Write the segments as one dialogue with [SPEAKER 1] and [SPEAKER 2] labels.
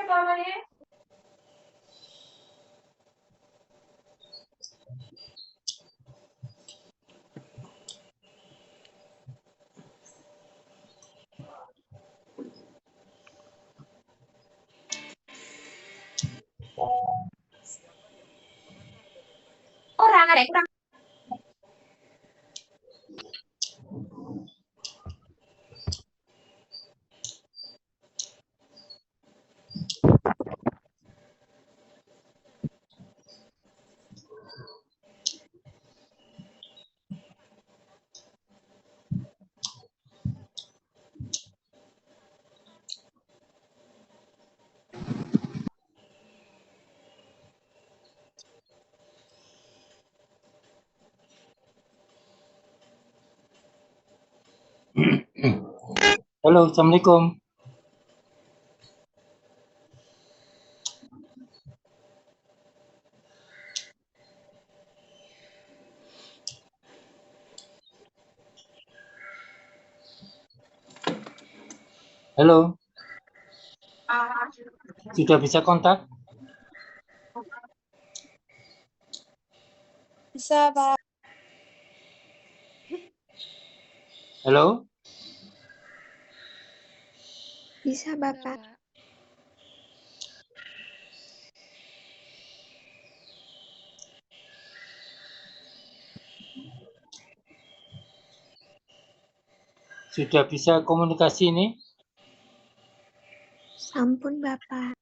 [SPEAKER 1] Orang ada yang kurang.
[SPEAKER 2] Halo, Assalamualaikum. Halo, sudah bisa kontak?
[SPEAKER 3] Bisa, Pak.
[SPEAKER 2] Halo,
[SPEAKER 3] Bisa, Bapak.
[SPEAKER 2] sudah bisa komunikasi ini?
[SPEAKER 3] Sampun, Bapak.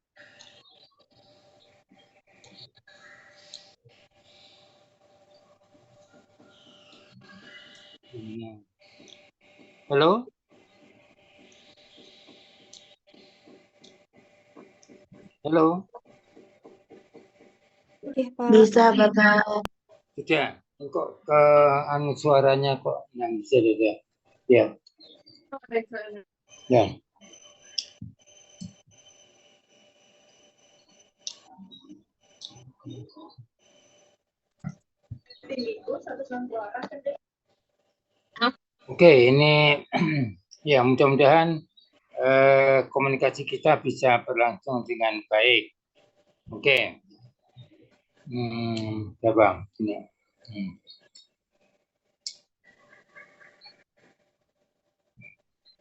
[SPEAKER 2] Halo, halo,
[SPEAKER 3] Iya, Pak.
[SPEAKER 4] Bisa, Bapak.
[SPEAKER 2] sudah. Kok ke anu suaranya kok yang bisa tidak? Ya, ya. Oke, ini ya mudah-mudahan komunikasi kita bisa berlangsung dengan baik. Oke, ya Bang, ini.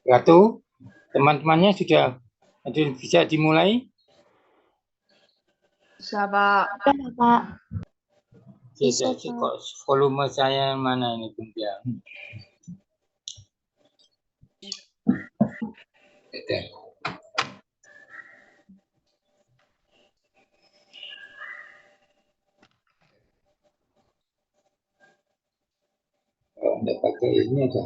[SPEAKER 2] Ratu, teman-temannya sudah bisa dimulai?
[SPEAKER 4] Bisa, Pak.
[SPEAKER 3] Bisa, Pak. Bisa,
[SPEAKER 2] Tidak sih,
[SPEAKER 3] Pak.
[SPEAKER 2] kok volume saya mana ini Bung ya? Oke. Kalau nggak pakai ini ada.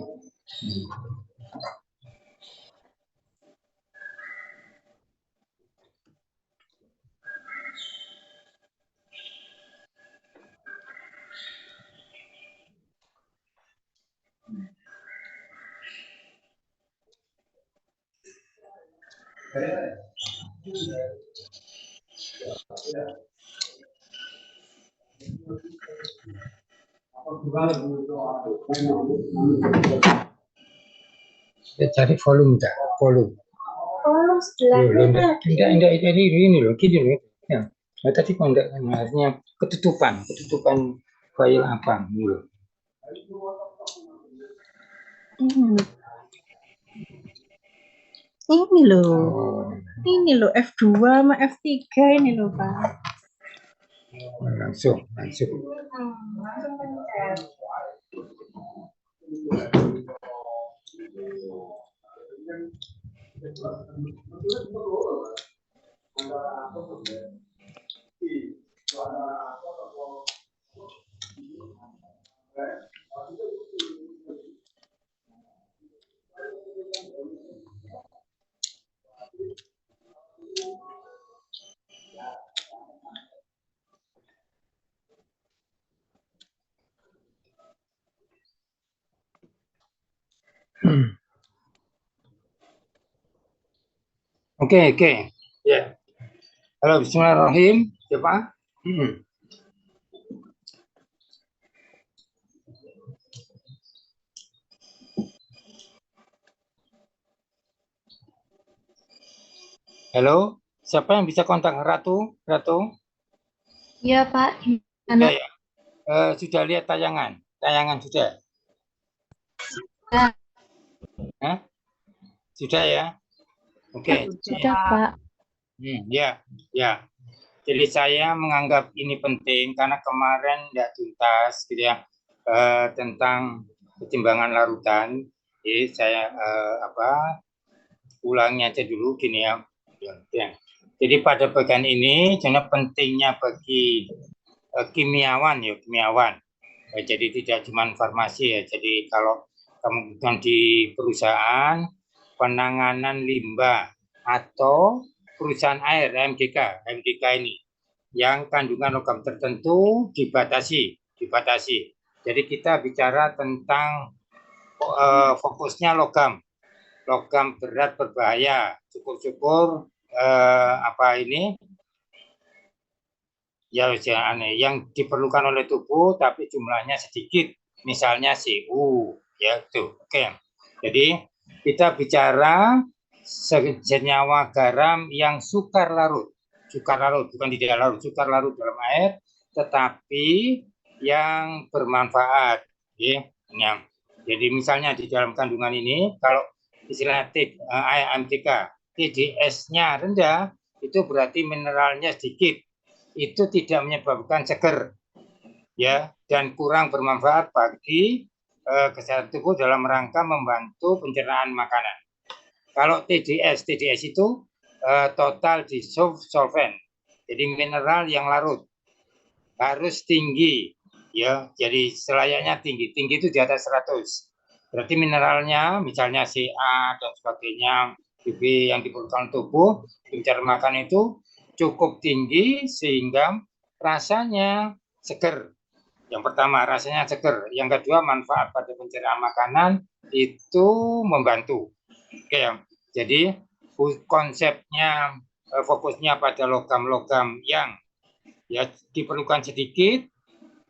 [SPEAKER 2] Ya, cari volume dah, volume. Enggak, ini loh, gini loh. Ya. Nah, tadi kok enggak, maksudnya ketutupan file apa, ini loh.
[SPEAKER 5] Ini loh.
[SPEAKER 2] Oh,
[SPEAKER 5] Ini loh F2 sama F3 ini loh, Pak.
[SPEAKER 2] langsung.
[SPEAKER 5] Langsung pencet.
[SPEAKER 2] Oke. Ya. Halo, bismillahirrahmanirrahim. Siapa? Halo, Siapa yang bisa kontak Ratu? Ratu?
[SPEAKER 5] Iya, Pak.
[SPEAKER 2] Sudah
[SPEAKER 5] Gimana?
[SPEAKER 2] ya? Sudah lihat tayangan? Tayangan sudah?
[SPEAKER 5] Sudah.
[SPEAKER 2] Hah? Sudah ya? Oke.
[SPEAKER 5] Sudah, Pak.
[SPEAKER 2] Ya, ya. Jadi saya menganggap ini penting karena kemarin tidak tuntas gitu ya, tentang ketimbangan larutan. Jadi saya ulangi aja dulu gini ya. Ya. Jadi pada bagian ini sebenarnya pentingnya bagi kimiawan ya, kimiawan. Jadi tidak cuma farmasi ya. Jadi kalau kemudian di perusahaan penanganan limbah atau perusahaan air MDK ini yang kandungan logam tertentu dibatasi. Jadi kita bicara tentang fokusnya logam berat berbahaya. Syukur-syukur ya aneh yang diperlukan oleh tubuh tapi jumlahnya sedikit, misalnya Cu ya itu. Oke. Jadi kita bicara senyawa garam yang sukar larut bukan tidak larut, sukar larut dalam air tetapi yang bermanfaat ya. Jadi misalnya di dalam kandungan ini kalau istilah MTK TDS-nya rendah itu berarti mineralnya sedikit, itu tidak menyebabkan seger ya dan kurang bermanfaat bagi kesehatan tubuh dalam rangka membantu pencernaan makanan. Kalau TDS itu total dissolved solvent, jadi mineral yang larut harus tinggi ya, jadi selayaknya tinggi itu di atas 100. Berarti mineralnya misalnya Ca dan sebagainya, Bb yang diperlukan tubuh pencernaan makan itu cukup tinggi sehingga rasanya seger. Yang pertama rasanya seger, yang kedua manfaat pada pencernaan makanan itu membantu. Oke, jadi konsepnya fokusnya pada logam-logam yang ya diperlukan sedikit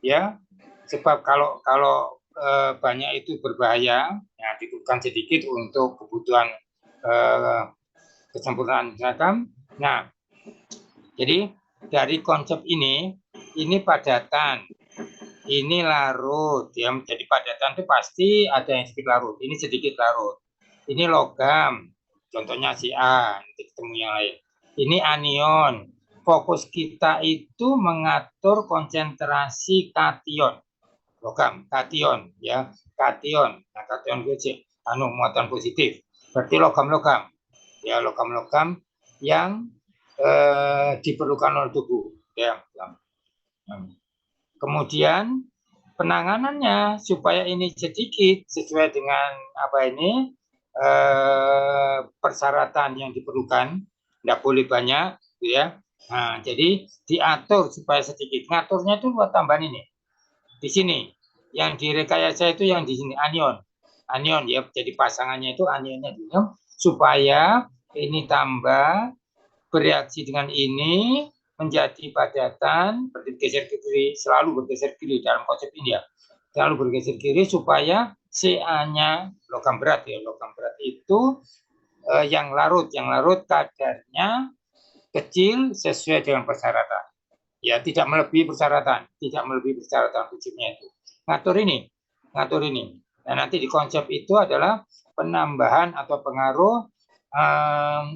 [SPEAKER 2] ya, sebab kalau banyak itu berbahaya ya, diperlukan sedikit untuk kebutuhan kesempurnaan seragam. Nah, jadi dari konsep ini padatan, ini larut ya. Jadi padatan itu pasti ada yang sedikit larut, ini sedikit larut. Ini logam, contohnya Ca, nanti ketemu yang lain. Ini anion. Fokus kita itu mengatur konsentrasi kation. Logam, kation ya, kation. Nah, kation itu muatan positif. Berarti logam-logam. Ya, logam-logam yang diperlukan oleh tubuh ya. Kemudian penanganannya supaya ini sedikit sesuai dengan persyaratan yang diperlukan, tidak boleh banyak ya. Nah, jadi diatur supaya sedikit. Ngaturnya itu buat tambahan ini. Di sini yang direkayasa itu yang di sini anion ya. Jadi pasangannya itu anionnya dulu supaya ini tambah bereaksi dengan ini menjadi padatan, bergeser ke kiri, selalu bergeser kiri dalam konsep ini ya. Selalu bergeser kiri supaya Ca-nya logam berat ya. Logam berat itu yang larut kadarnya kecil sesuai dengan persyaratan. Ya, tidak melebihi persyaratan prinsipnya itu. Ngatur ini. Nah, nanti di konsep itu adalah penambahan atau pengaruh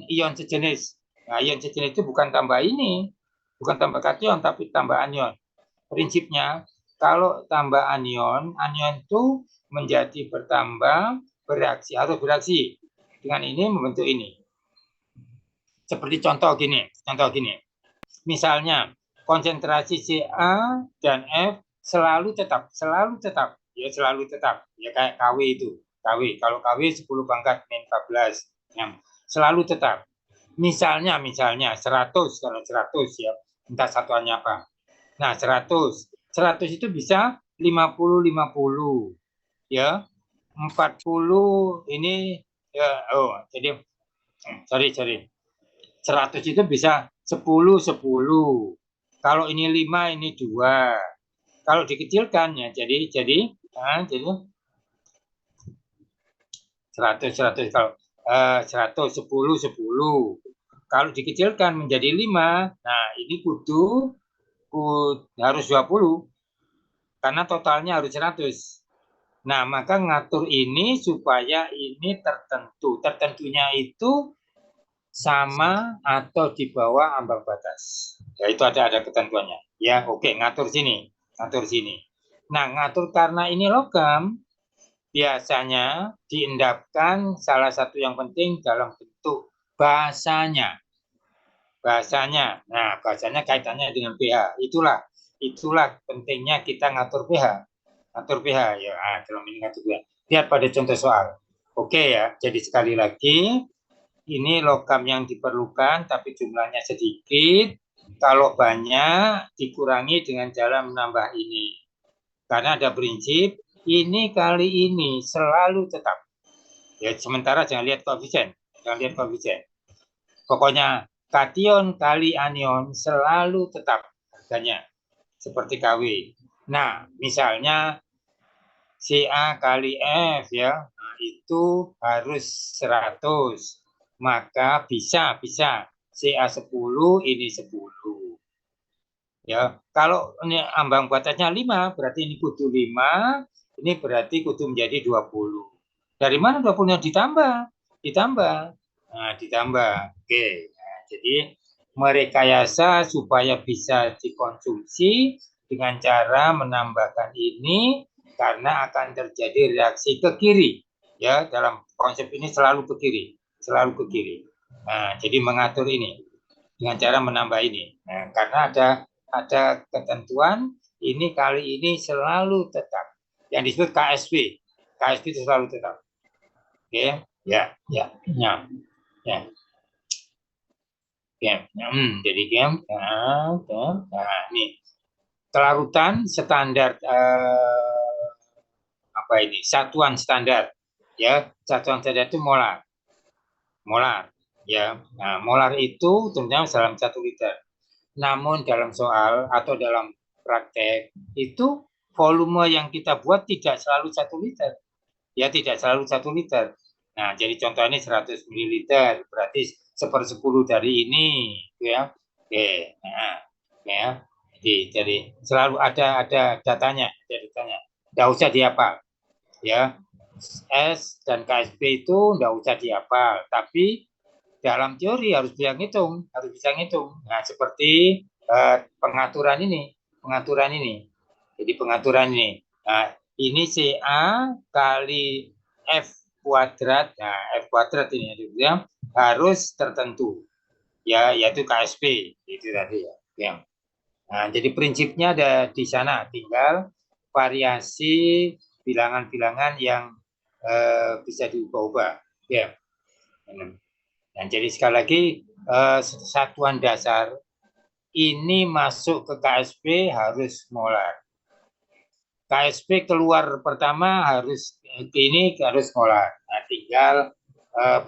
[SPEAKER 2] ion sejenis. Nah, ion sejenis itu bukan tambah kation, tapi tambah anion. Prinsipnya, kalau tambah anion itu menjadi bertambah, harus bereaksi dengan ini membentuk ini. Seperti contoh gini. Misalnya, konsentrasi Ca dan F selalu tetap. Ya kayak Kw itu. Kalau Kw 10 pangkat min 14. Ya, selalu tetap. Misalnya 100, kalau 100 ya, entah satuannya apa. Nah, 100 itu bisa 50-50 ya. 40 ini ya, jadi sorry 100 itu bisa 10-10. Kalau ini 5, ini 2. Kalau dikecilkan ya jadi 100 kalau 100 10-10. kalau dikecilkan menjadi 5, nah ini harus 20 karena totalnya harus 100. Nah, maka ngatur ini supaya ini tertentu. Tertentunya itu sama atau di bawah ambang batas. Ya, itu ada ketentuannya. Ya, oke, ngatur sini. Ngatur sini. Nah, ngatur karena ini logam, biasanya diendapkan salah satu yang penting dalam bentuk bahasanya. Bahasanya. Nah, bahasanya kaitannya dengan pH. Itulah pentingnya kita ngatur pH. Ngatur pH ya, dalam ini ngatur pH. Lihat pada contoh soal. Oke ya, jadi sekali lagi ini logam yang diperlukan tapi jumlahnya sedikit. Kalau banyak dikurangi dengan cara menambah ini. Karena ada prinsip ini kali ini selalu tetap. Ya, sementara jangan lihat koefisien. Jangan lihat koefisien. Pokoknya kation kali anion selalu tetap harganya seperti KW. Nah, misalnya Ca kali F ya, nah, itu harus 100. Maka bisa Ca 10 ini 10. Ya, kalau ini ambang batasnya 5, berarti ini kudu 5, ini berarti kudu menjadi 20. Dari mana 20-nya ditambah? Ditambah. Nah, ditambah. Oke. Nah, jadi merekayasa supaya bisa dikonsumsi dengan cara menambahkan ini karena akan terjadi reaksi ke kiri. Ya, dalam konsep ini selalu ke kiri, selalu ke kiri. Nah, jadi mengatur ini dengan cara menambah ini. Nah, karena ada ketentuan ini kali ini selalu tetap. Yang disebut KSP. KSP itu selalu tetap. Oke, ya. Jadi nah, ini kelarutan standar apa ini? Satuan standar. Ya, satuan standar itu molar. Ya. Nah, molar itu tentunya dalam 1 liter. Namun dalam soal atau dalam praktek itu volume yang kita buat tidak selalu 1 liter. Ya, tidak selalu 1 liter. Nah, jadi contoh ini 100 ml, berarti 1/10 dari ini, ya. Oke, nah, ya. Jadi selalu ada datanya, Nggak usah dihafal, ya. S dan KSP itu nggak usah dihafal, tapi dalam teori harus bisa ngitung, Nah, seperti pengaturan ini. Jadi pengaturan ini. Nah, ini CA kali F kuadrat. Nah, F kuadrat ini harus tertentu. Ya, yaitu KSP. Itu tadi ya. Nah, jadi prinsipnya ada di sana, tinggal variasi bilangan-bilangan yang bisa diubah-ubah. Ya. Dan jadi sekali lagi satuan dasar ini masuk ke KSP harus molar. KSP keluar pertama harus molar. Nah, tinggal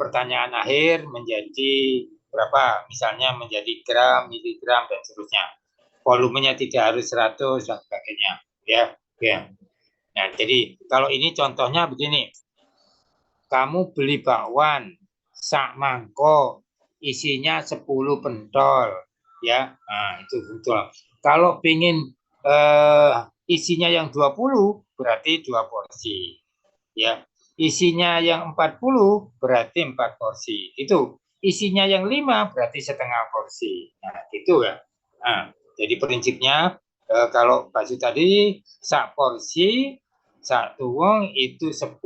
[SPEAKER 2] pertanyaan akhir menjadi berapa, misalnya menjadi gram, miligram dan seterusnya. Volumenya tidak harus 100 dan sebagainya. Ya. Nah, jadi kalau ini contohnya begini. Kamu beli bakwan sak mangkok isinya 10 pentol ya. Nah, itu betul. Kalau pengen isinya yang 20 berarti 2 porsi. Ya. Isinya yang 40 berarti 4 porsi. Itu. Isinya yang 5 berarti setengah porsi. Nah, itu ya. Nah, jadi prinsipnya kalau bakso tadi sak porsi sak tuwung itu 10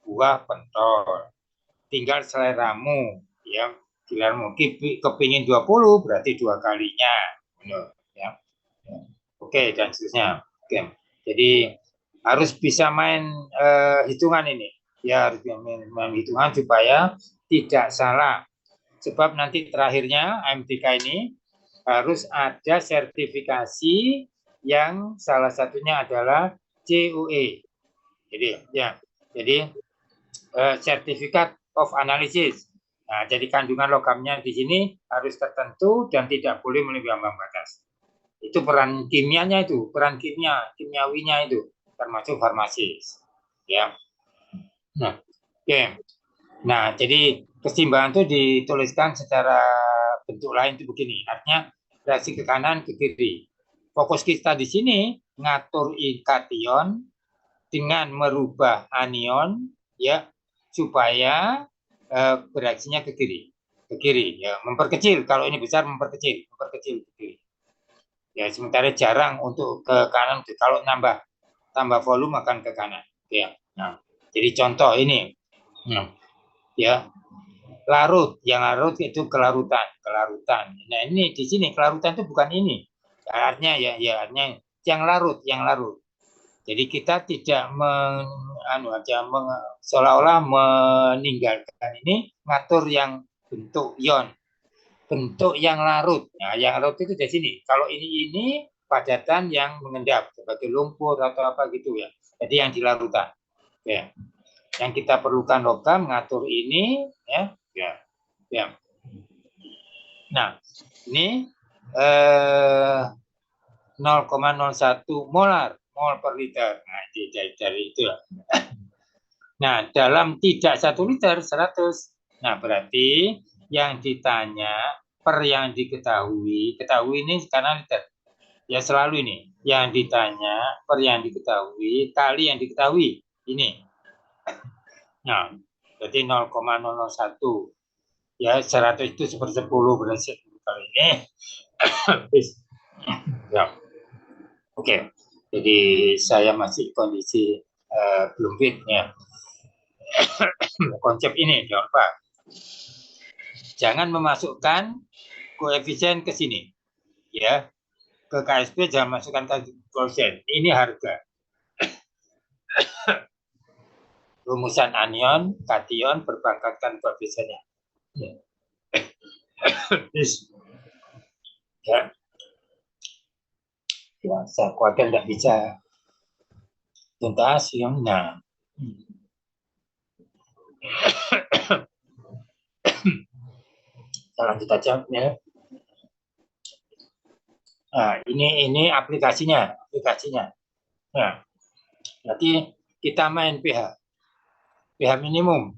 [SPEAKER 2] buah pentol. Tinggal seleramu ya. Seleramu kepingin 20 berarti 2 kalinya. Ya. Oke, dan seterusnya. Oke. Jadi harus bisa main hitungan ini. Ya, harus main hitungan supaya tidak salah. Sebab nanti terakhirnya MTK ini harus ada sertifikasi yang salah satunya adalah COE. Jadi Certificate of Analysis. Nah, jadi kandungan logamnya di sini harus tertentu dan tidak boleh melebihi ambang batas. Itu peran kimianya itu, kimiawinya itu, termasuk farmasis. Ya. Nah, oke. Nah, jadi keseimbangan itu dituliskan secara bentuk lain itu begini. Artinya reaksi ke kanan ke kiri. Fokus kita di sini ngatur kation dengan merubah anion ya supaya bereaksinya ke kiri ya, memperkecil. Kalau ini besar memperkecil ke kiri. Ya, sementara jarang untuk ke kanan. Kalau tambah volume akan ke kanan. Ya. Nah, jadi contoh ini. Ya, larut, yang larut itu kelarutan. Nah, ini di sini kelarutan itu bukan ini. Artinya artinya yang larut. Jadi kita tidak seolah-olah meninggalkan ini, ngatur yang bentuk ion, bentuk yang larut. Nah, yang larut itu di sini. Kalau ini padatan yang mengendap sebagai lumpur atau apa gitu ya. Jadi yang di larutan. Ya. Yang kita perlukan logam ngatur ini ya. Nah, ini 0,01 mol per liter. Nah, dari itu ya. Nah, dalam tidak 1 liter 100. Nah, berarti yang ditanya per yang diketahui ini karena liter. Ya selalu ini. Yang ditanya per yang diketahui kali yang diketahui. Ini. Nah, berarti 0,001. Ya, 100 itu 1/10 berarti kali ini. Ya. Oke. Jadi saya masih kondisi belum fit ya. Konsep ini jangan lupa. Jangan memasukkan koefisien ke sini. Ya. Ke KSP jangan masukkan koefisien. Ini harga. Rumusan anion, kation berpangkatkan koefisiennya. Ya. Ya. Ya, saya khawatir tidak bisa tuntas yang nah. Kita lanjut aja ya. Nah, ini aplikasinya. Nah, berarti kita main pH minimum.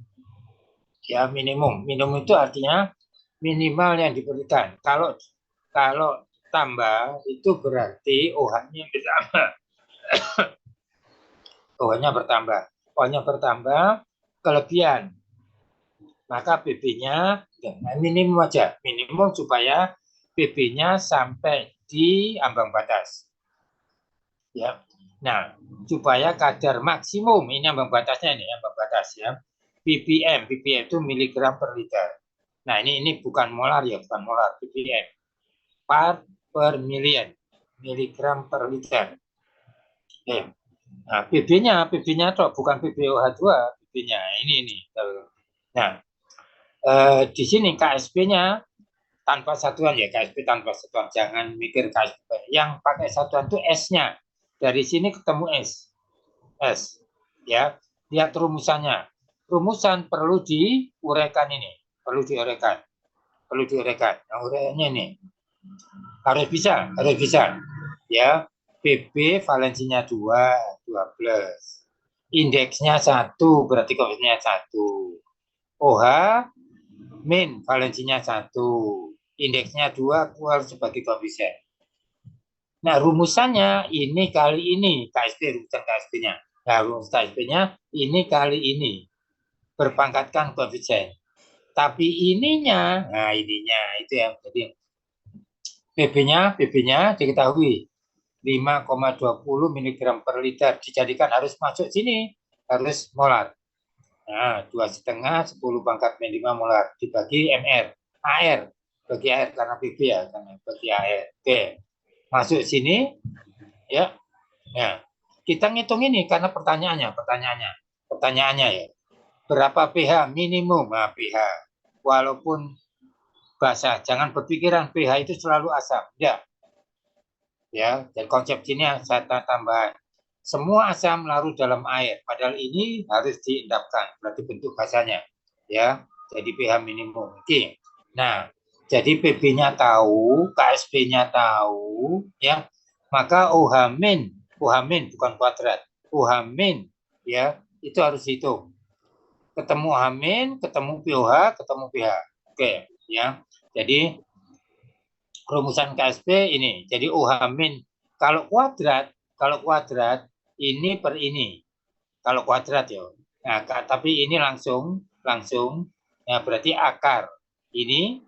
[SPEAKER 2] Ya, minimum itu artinya minimal yang diberikan. Kalau tambah itu berarti OH-nya bertambah. OH-nya bertambah kelebihan. Maka PB-nya minimum aja, minimum supaya PB-nya sampai di ambang batas. Ya. Nah, supaya kadar maksimum ini ambang batasnya ya. ppm itu miligram per liter. Nah, ini bukan molar ya, bukan molar, ppm. Part per million, miligram per liter. Oke. Nah, PB-nya bukan PbOH2, PB-nya ini. Nah, di sini KSP-nya tanpa satuan ya, KSP tanpa satuan. Jangan mikir KSP. Yang pakai satuan itu S-nya. Dari sini ketemu S. Ya, lihat rumusannya. Rumusan perlu diuraikan ini. Perlu diuraikan. Nah, uraiannya ini. Harus bisa. Ya, PB valensinya 12. Indeksnya 1, berarti koefisiennya 1. OH min valensinya 1. Indeksnya 2 keluar sebagai koefisien. Nah, rumusannya ini kali ini, rumusan KSP-nya. Nah, rumus KSP-nya ini kali ini. Berpangkatkan koefisien. Tapi ininya itu yang jadi PB-nya diketahui 5,20 mg per liter. Dijadikan harus masuk sini, harus molar. Nah, 2,5 10 pangkat min 5 molar dibagi MR. AR, bagi air karena PB ya, karena bagi air. Oke. Masuk sini ya. Nah, kita ngitung ini karena pertanyaannya ya. Berapa pH minimum? Nah, pH. Walaupun basah, jangan berpikiran pH itu selalu asam. Ya, dan konsep sini saya tambah. Semua asam larut dalam air, padahal ini harus diendapkan, berarti bentuk basahnya. Ya, jadi pH minimum. Oke. Nah, jadi PB-nya tahu, KSP-nya tahu, ya. Maka OH min bukan kuadrat. OH min ya, itu harus hitung. ketemu H-, ketemu POH, ketemu PH. Oke, ya. Jadi rumusan KSP ini. Jadi OH- kalau kuadrat ini per ini. Kalau kuadrat ya. Nah, tapi ini langsung ya berarti akar. Ini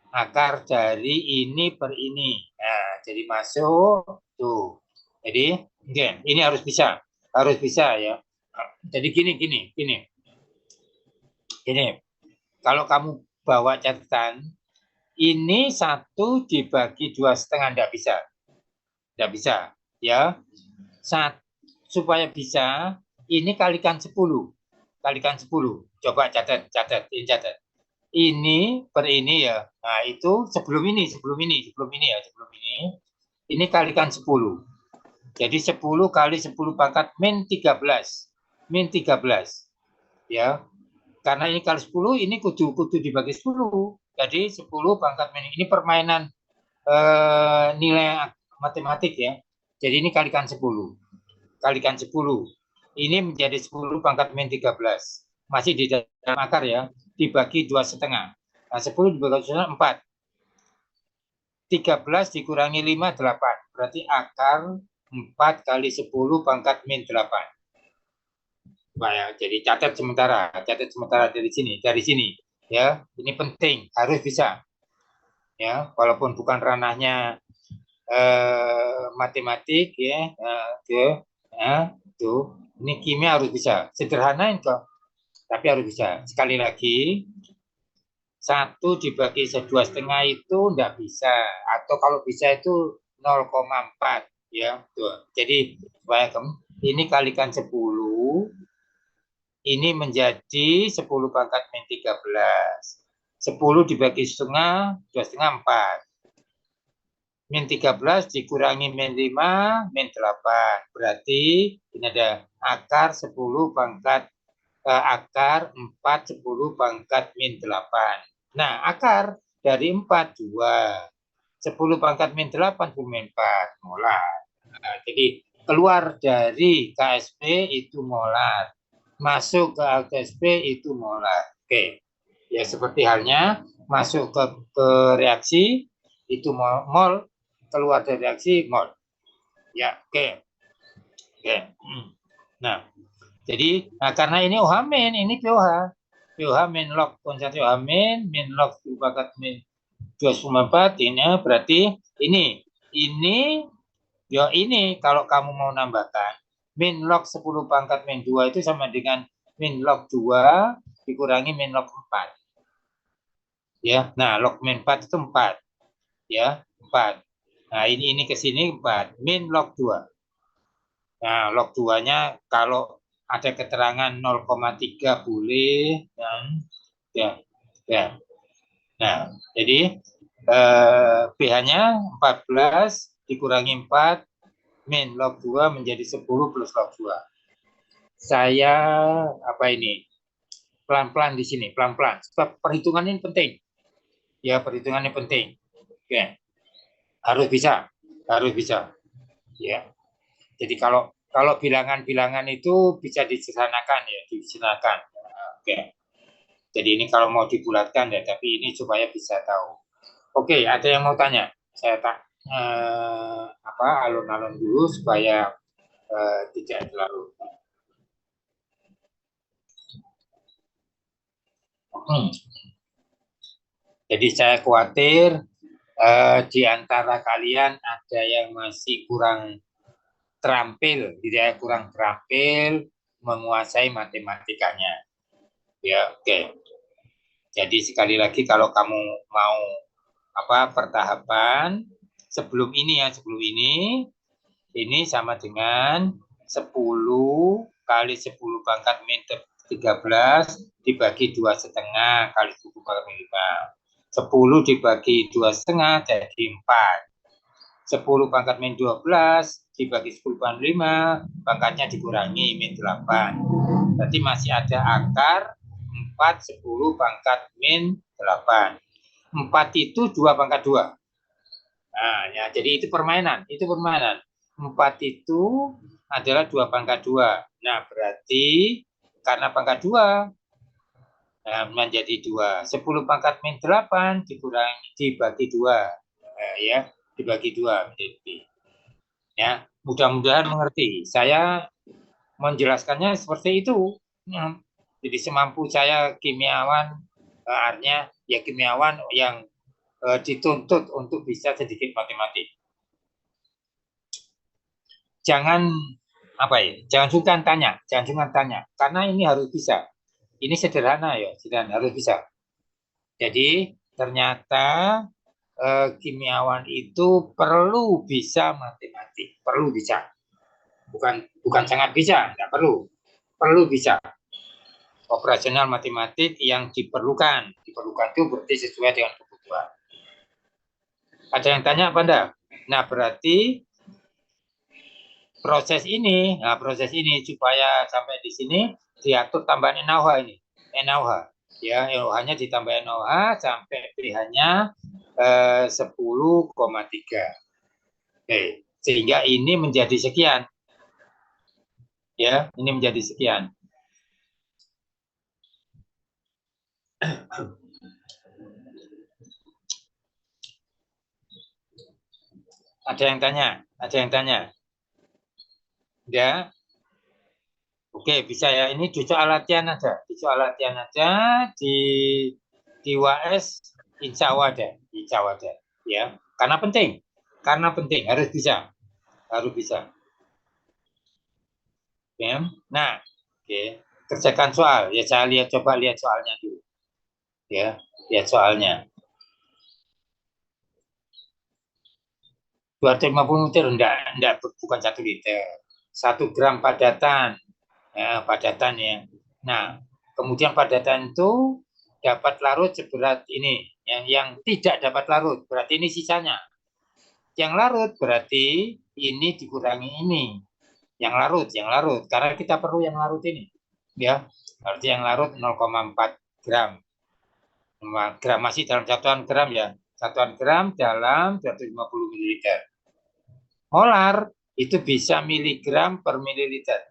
[SPEAKER 2] akar dari ini per ini. Nah, jadi masuk tuh. Jadi ini harus bisa ya. Jadi gini. Kalau kamu bawa catatan, ini 1 dibagi 2,5 tidak bisa ya. Supaya bisa, ini kalikan 10. Coba catat. Ini per ini ya. Nah, itu sebelum ini ya. Ini kalikan 10. Jadi 10 kali 10 pangkat min 13. Ya. Karena ini kali 10, ini kudu dibagi 10. Jadi 10 pangkat min. Ini permainan nilai matematik ya. Jadi ini kalikan 10. Ini menjadi 10 pangkat min 13. Masih di dalam akar ya. Dibagi 2,5. Nah, 10 dibagi 2,5, 4. 13 dikurangi 5, 8. Berarti akar 4 kali 10 pangkat min 8. Ya, jadi catat sementara dari sini ya. Ini penting, harus bisa ya, walaupun bukan ranahnya matematik ya. Tuh ini kimia harus bisa, sederhana kok, tapi harus bisa. Sekali lagi, 1 dibagi 2,5 itu enggak bisa, atau kalau bisa itu 0,4 ya. Tuh. Jadi ini kalikan 10, ini menjadi 10 pangkat min 13. 10 dibagi setengah, 2,5, 4. Min 13 dikurangi min 5, min 8. Berarti ini ada akar 10 pangkat, akar 4, 10 pangkat min 8. Nah, akar dari 4, 2. 10 pangkat min 8, 10 min 4. Molar. Nah, jadi keluar dari KSP itu molar. Masuk ke KSP itu molar. Oke. Ya, seperti halnya masuk ke reaksi itu mol, keluar dari reaksi mol. Ya, oke. Nah, jadi karena ini OH-, ini POH. POH min log konsentrasi OH-, min log pangkat min 2,4, ini berarti ini ya ini kalau kamu mau nambahkan min log 10 pangkat min 2 itu sama dengan min log 2 dikurangi min log 4. Ya, nah log min 4 itu 4. Ya, 4. Nah, ini ke sini 4, min log 2. Nah, log 2-nya kalau ada keterangan 0,3 boleh ya. Nah, jadi pH-nya 14 dikurangi 4 min log 2 menjadi 10 plus log 2. Saya pelan-pelan di sini, pelan-pelan. Sebab perhitungan ini penting. Ya, perhitungannya penting. Oke. Harus bisa. Ya. Jadi kalau bilangan-bilangan itu bisa disederhanakan ya, Oke. Jadi ini kalau mau dibulatkan ya, tapi ini supaya bisa tahu. Oke, ada yang mau tanya? Saya alun-alun dulu supaya tidak terlalu. Jadi saya khawatir di antara kalian ada yang masih kurang terampil menguasai matematikanya. Ya, oke. Jadi sekali lagi kalau kamu mau pertahapan sebelum ini sama dengan 10 kali 10 pangkat min 13 dibagi 2,5 kali 10 pangkat min 5. 10 dibagi 2,5 jadi 4. 10 pangkat min 12 dibagi 10 pangkat 5, pangkatnya dikurangi min 8. Berarti masih ada akar 4, 10 pangkat min 8. 4 itu 2 pangkat 2. Nah, ya, jadi itu permainan. 4 itu adalah 2 pangkat 2. Nah, berarti karena pangkat 2, menjadi 2. 10 pangkat min 8 dibagi 2. Ya, dibagi 2 menjadi. Ya, mudah-mudahan mengerti. Saya menjelaskannya seperti itu. Jadi semampu saya kimiawan, artinya ya kimiawan yang dituntut untuk bisa sedikit matematik. Jangan jangan sungkan tanya, karena ini harus bisa. Ini sederhana ya, sederhana harus bisa. Jadi ternyata kimiawan itu perlu bisa matematik, perlu bisa. Bukan sangat bisa, tidak perlu bisa. Operasional matematik yang diperlukan itu berarti sesuai dengan kebutuhan. Ada yang tanya apa enggak? Nah, berarti proses ini supaya sampai di sini diatur tambahan NaOH ini. NaOH. Ya, NaOH-nya ditambah NaOH sampai pH-nya 10,3. Oke, sehingga ini menjadi sekian. Ya, ini menjadi sekian. Ada yang tanya? Ya. Oke, bisa ya. Ini di soal latihan aja. Di UAS insya Allah ada. Ya, karena penting harus bisa. Ya. Nah, oke. Kerjakan soal. Ya, saya coba lihat soalnya dulu. Ya, lihat soalnya. 250 liter enggak, bukan 1 liter. 1 gram padatan. Ya, padatan ya. Nah, kemudian padatan itu dapat larut seberat ini. Yang tidak dapat larut, berarti ini sisanya. Yang larut berarti ini dikurangi ini. Yang larut. Karena kita perlu yang larut ini. Ya, berarti yang larut 0,4 gram. Gram masih dalam satuan gram ya. Satuan gram dalam 250 ml. Molar itu bisa miligram per mililiter.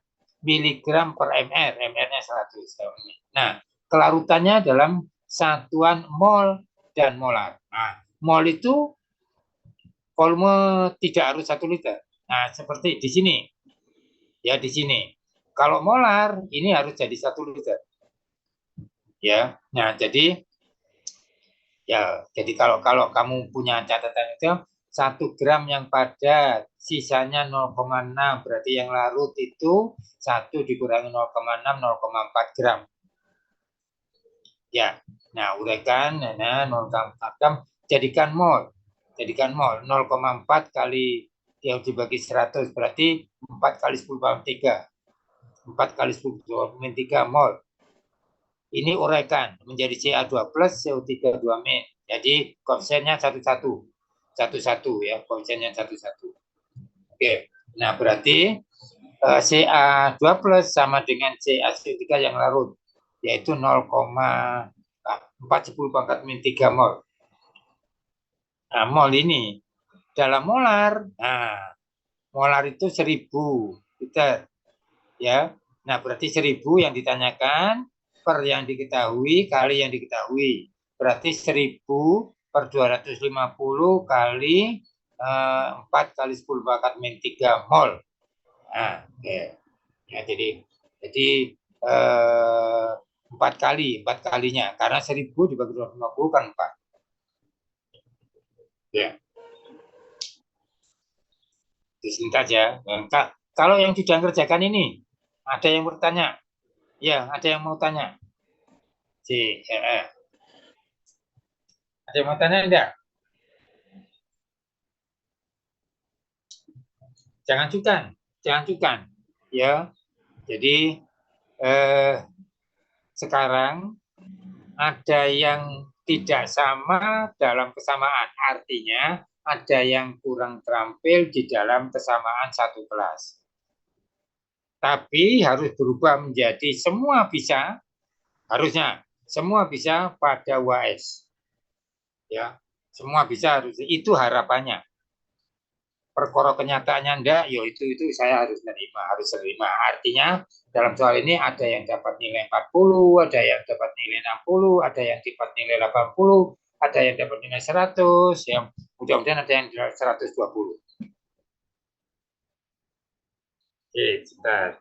[SPEAKER 2] Miligram per mr, mr-nya 100. Nah, kelarutannya dalam satuan mol dan molar. Nah, mol itu volume tidak harus 1 liter. Nah, seperti di sini. Ya, di sini. Kalau molar, ini harus jadi 1 liter. Ya, nah jadi kalau kamu punya catatan itu 1 gram yang padat, sisanya 0,6, berarti yang larut itu 1 dikurangi 0,6, 0,4 gram. Ya, nah uraikan, 0,4 gram, jadikan mol. 0,4 kali yang dibagi 100, berarti 4 kali 10⁻³ 4 kali 10⁻³ mol. Ini uraikan menjadi Ca2 plus CO3 2-. Jadi koefisiennya 1,1 ya, koefisiennya 1,1. Oke, nah berarti Ca2 plus sama dengan CaCO3 yang larut, yaitu 0,4×10⁻³ mol. Nah, mol ini dalam molar, molar itu 1000 liter, ya. Nah, berarti 1000 yang ditanyakan per yang diketahui kali yang diketahui. Berarti 1000 per 250 kali 4 kali 10⁻³ mol. Nah, okay. Ya, jadi 4 kalinya. Karena 1000 dibagi 250 kan 4. Ya. Disingkat ya. Kalau yang sudah mengerjakan ini, ada yang bertanya? Ya, ada yang mau tanya? Ada yang mau tanya enggak? Jangan sungkan. Ya. Jadi sekarang ada yang tidak sama dalam kesamaan. Artinya ada yang kurang terampil di dalam kesamaan satu kelas. Tapi harus berubah menjadi semua bisa, harusnya semua bisa pada UAS. Ya, semua bisa harus, itu harapannya. perkara kenyataannya enggak, yo itu saya harus terima. Artinya dalam soal ini ada yang dapat nilai 40, ada yang dapat nilai 60, ada yang dapat nilai 80, ada yang dapat nilai 100, yang mudah-mudahan ada yang 120. Oke, sebentar.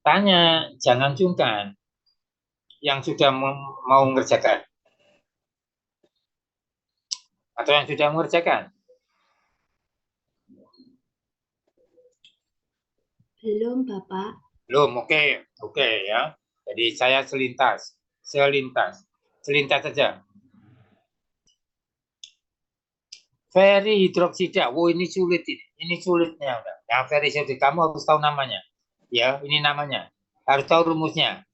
[SPEAKER 2] Tanya, jangan sungkan. Yang sudah mau mengerjakan. Atau yang sudah mengerjakan.
[SPEAKER 5] Belum, Bapak.
[SPEAKER 2] Belum, oke ya. Jadi saya selintas saja. Ferry hidroksida, ini sulit ini sulitnya. Yang ferry hidroksida, kamu harus tahu namanya. Ya, ini namanya. Harus tahu rumusnya.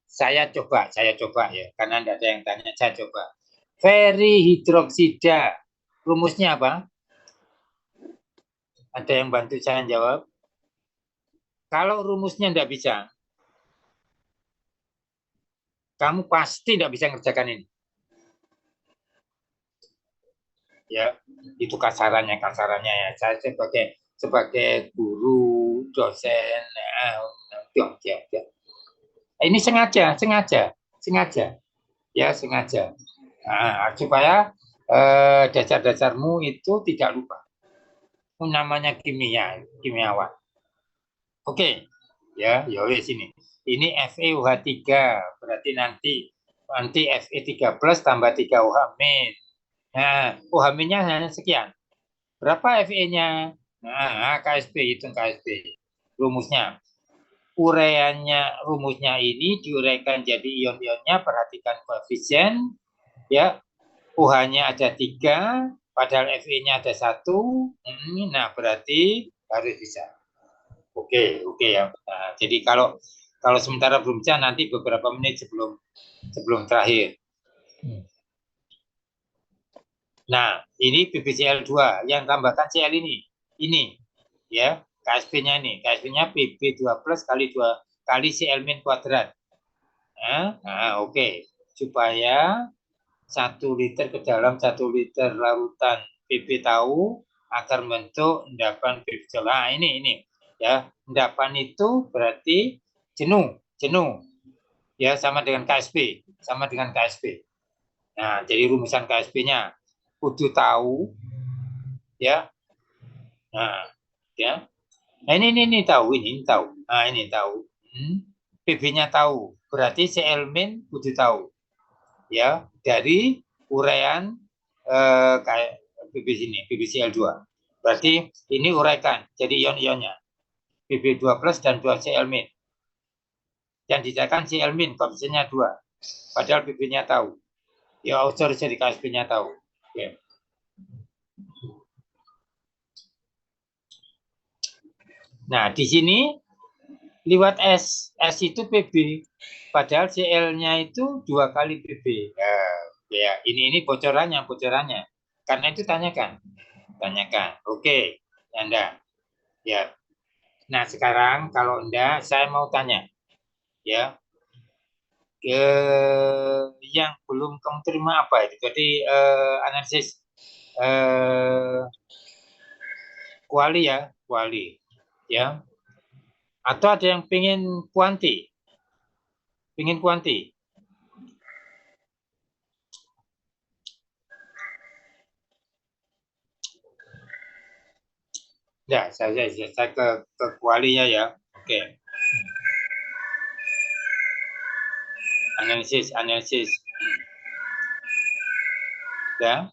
[SPEAKER 2] Saya coba ya, karena tidak ada yang tanya, saya coba. Ferry hidroksida, rumusnya apa? Ada yang bantu saya jawab? Kalau rumusnya tidak bisa, kamu pasti tidak bisa ngerjakan ini. Ya, itu kasarannya ya. Saya sebagai guru, dosen, ini sengaja. Ya, sengaja. Nah, supaya dasar-dasarmu itu tidak lupa. Namanya kimiawan. Oke. Ya, yowes ini. Ini FeOH3, berarti nanti Fe3+ tambah 3OH-. Nah, OH-nya hanya sekian. Berapa Fe-nya? Nah, KSP, hitung KSP. Rumusnya. Rumusnya ini diuraikan jadi ion-ionnya, perhatikan koefisien, ya. OH-nya ada 3, padahal Fe-nya ada 1. Nah, berarti harus bisa. Oke ya. Nah, jadi kalau sementara belum bisa, nanti beberapa menit sebelum terakhir. Nah, ini PbCl2 yang tambahkan Cl ini. Ya, KSP-nya ini. KSP-nya Pb2+ kali Cl- kuadrat. Nah, oke. Supaya 1 liter ke dalam 1 liter larutan Pb tahu akan membentuk endapan PbCl. Nah, ini. Ya, endapan itu berarti jenuh. Ya, sama dengan KSP. Nah, jadi rumusan KSP-nya kudu tahu, ya. Nah, ya. Nah, ini tahu. Nah, ini tahu. PB-nya tahu. Berarti Cl- kudu tahu. Ya, dari uraian kayak PbCl2. Berarti ini uraikan jadi ion-ionnya. Pb2+ dan 2 Cl-. Yang dicatatkan Cl- koefisiennya 2. Padahal PB-nya tahu. Ya, jadi KSP-nya tahu. Oke. Nah, di sini lewat S. S itu PB. Padahal Cl-nya itu 2 kali PB. Ya, ini bocorannya. Karena itu tanyakan. Oke, Anda. Ya. Nah, sekarang kalau enggak, saya mau tanya. Ya. Yang belum kamu terima apa itu? Jadi analisis kuali ya. Atau ada yang pengen kuanti? Ya, saya ke kualinya ya. Oke. Analisis. Ya.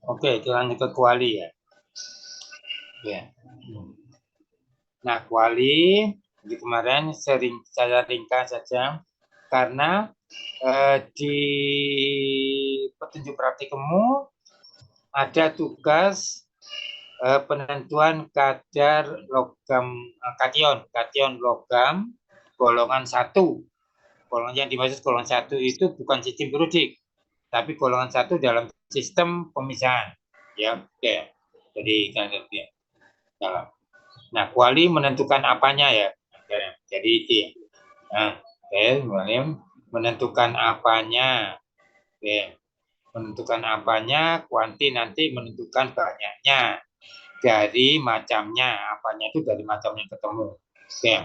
[SPEAKER 2] Oke, kita lanjut ke kuali ya. Ya. Nah, kuali di kemarin saya ringkas saja karena di petunjuk praktikummu ada tugas penentuan kadar logam kation logam golongan 1 Golongan yang dimaksud golongan 1 itu bukan sistem periodik, tapi golongan 1 dalam sistem pemisahan. Ya, oke. Jadi dalam. Nah, kuali menentukan apanya ya. Jadi itu. Nah, menentukan apanya. Oke. Menentukan apanya, kuanti nanti menentukan banyaknya. Dari macamnya, apanya itu dari macamnya ketemu. Oke.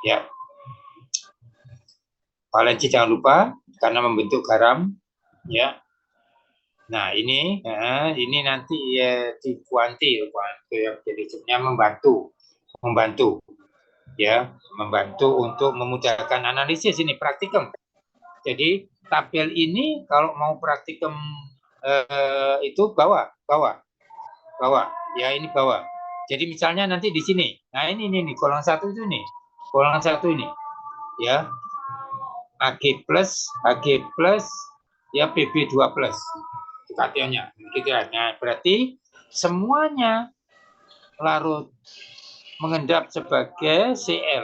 [SPEAKER 2] Ya. Valensi jangan lupa karena membentuk garam, ya. Nah ini nanti ya di kuanti ya. Jadi sebenarnya membantu, ya, membantu untuk memudahkan analisis ini praktikum. Jadi tabel ini kalau mau praktikum itu bawa, ya ini bawa. Jadi misalnya nanti di sini, nah ini golongan 1 itu nih, golongan 1 ini, ya. AG plus, ya PB2 plus. Itu kationnya. Gitu ya. Nah, berarti semuanya larut mengendap sebagai Cl.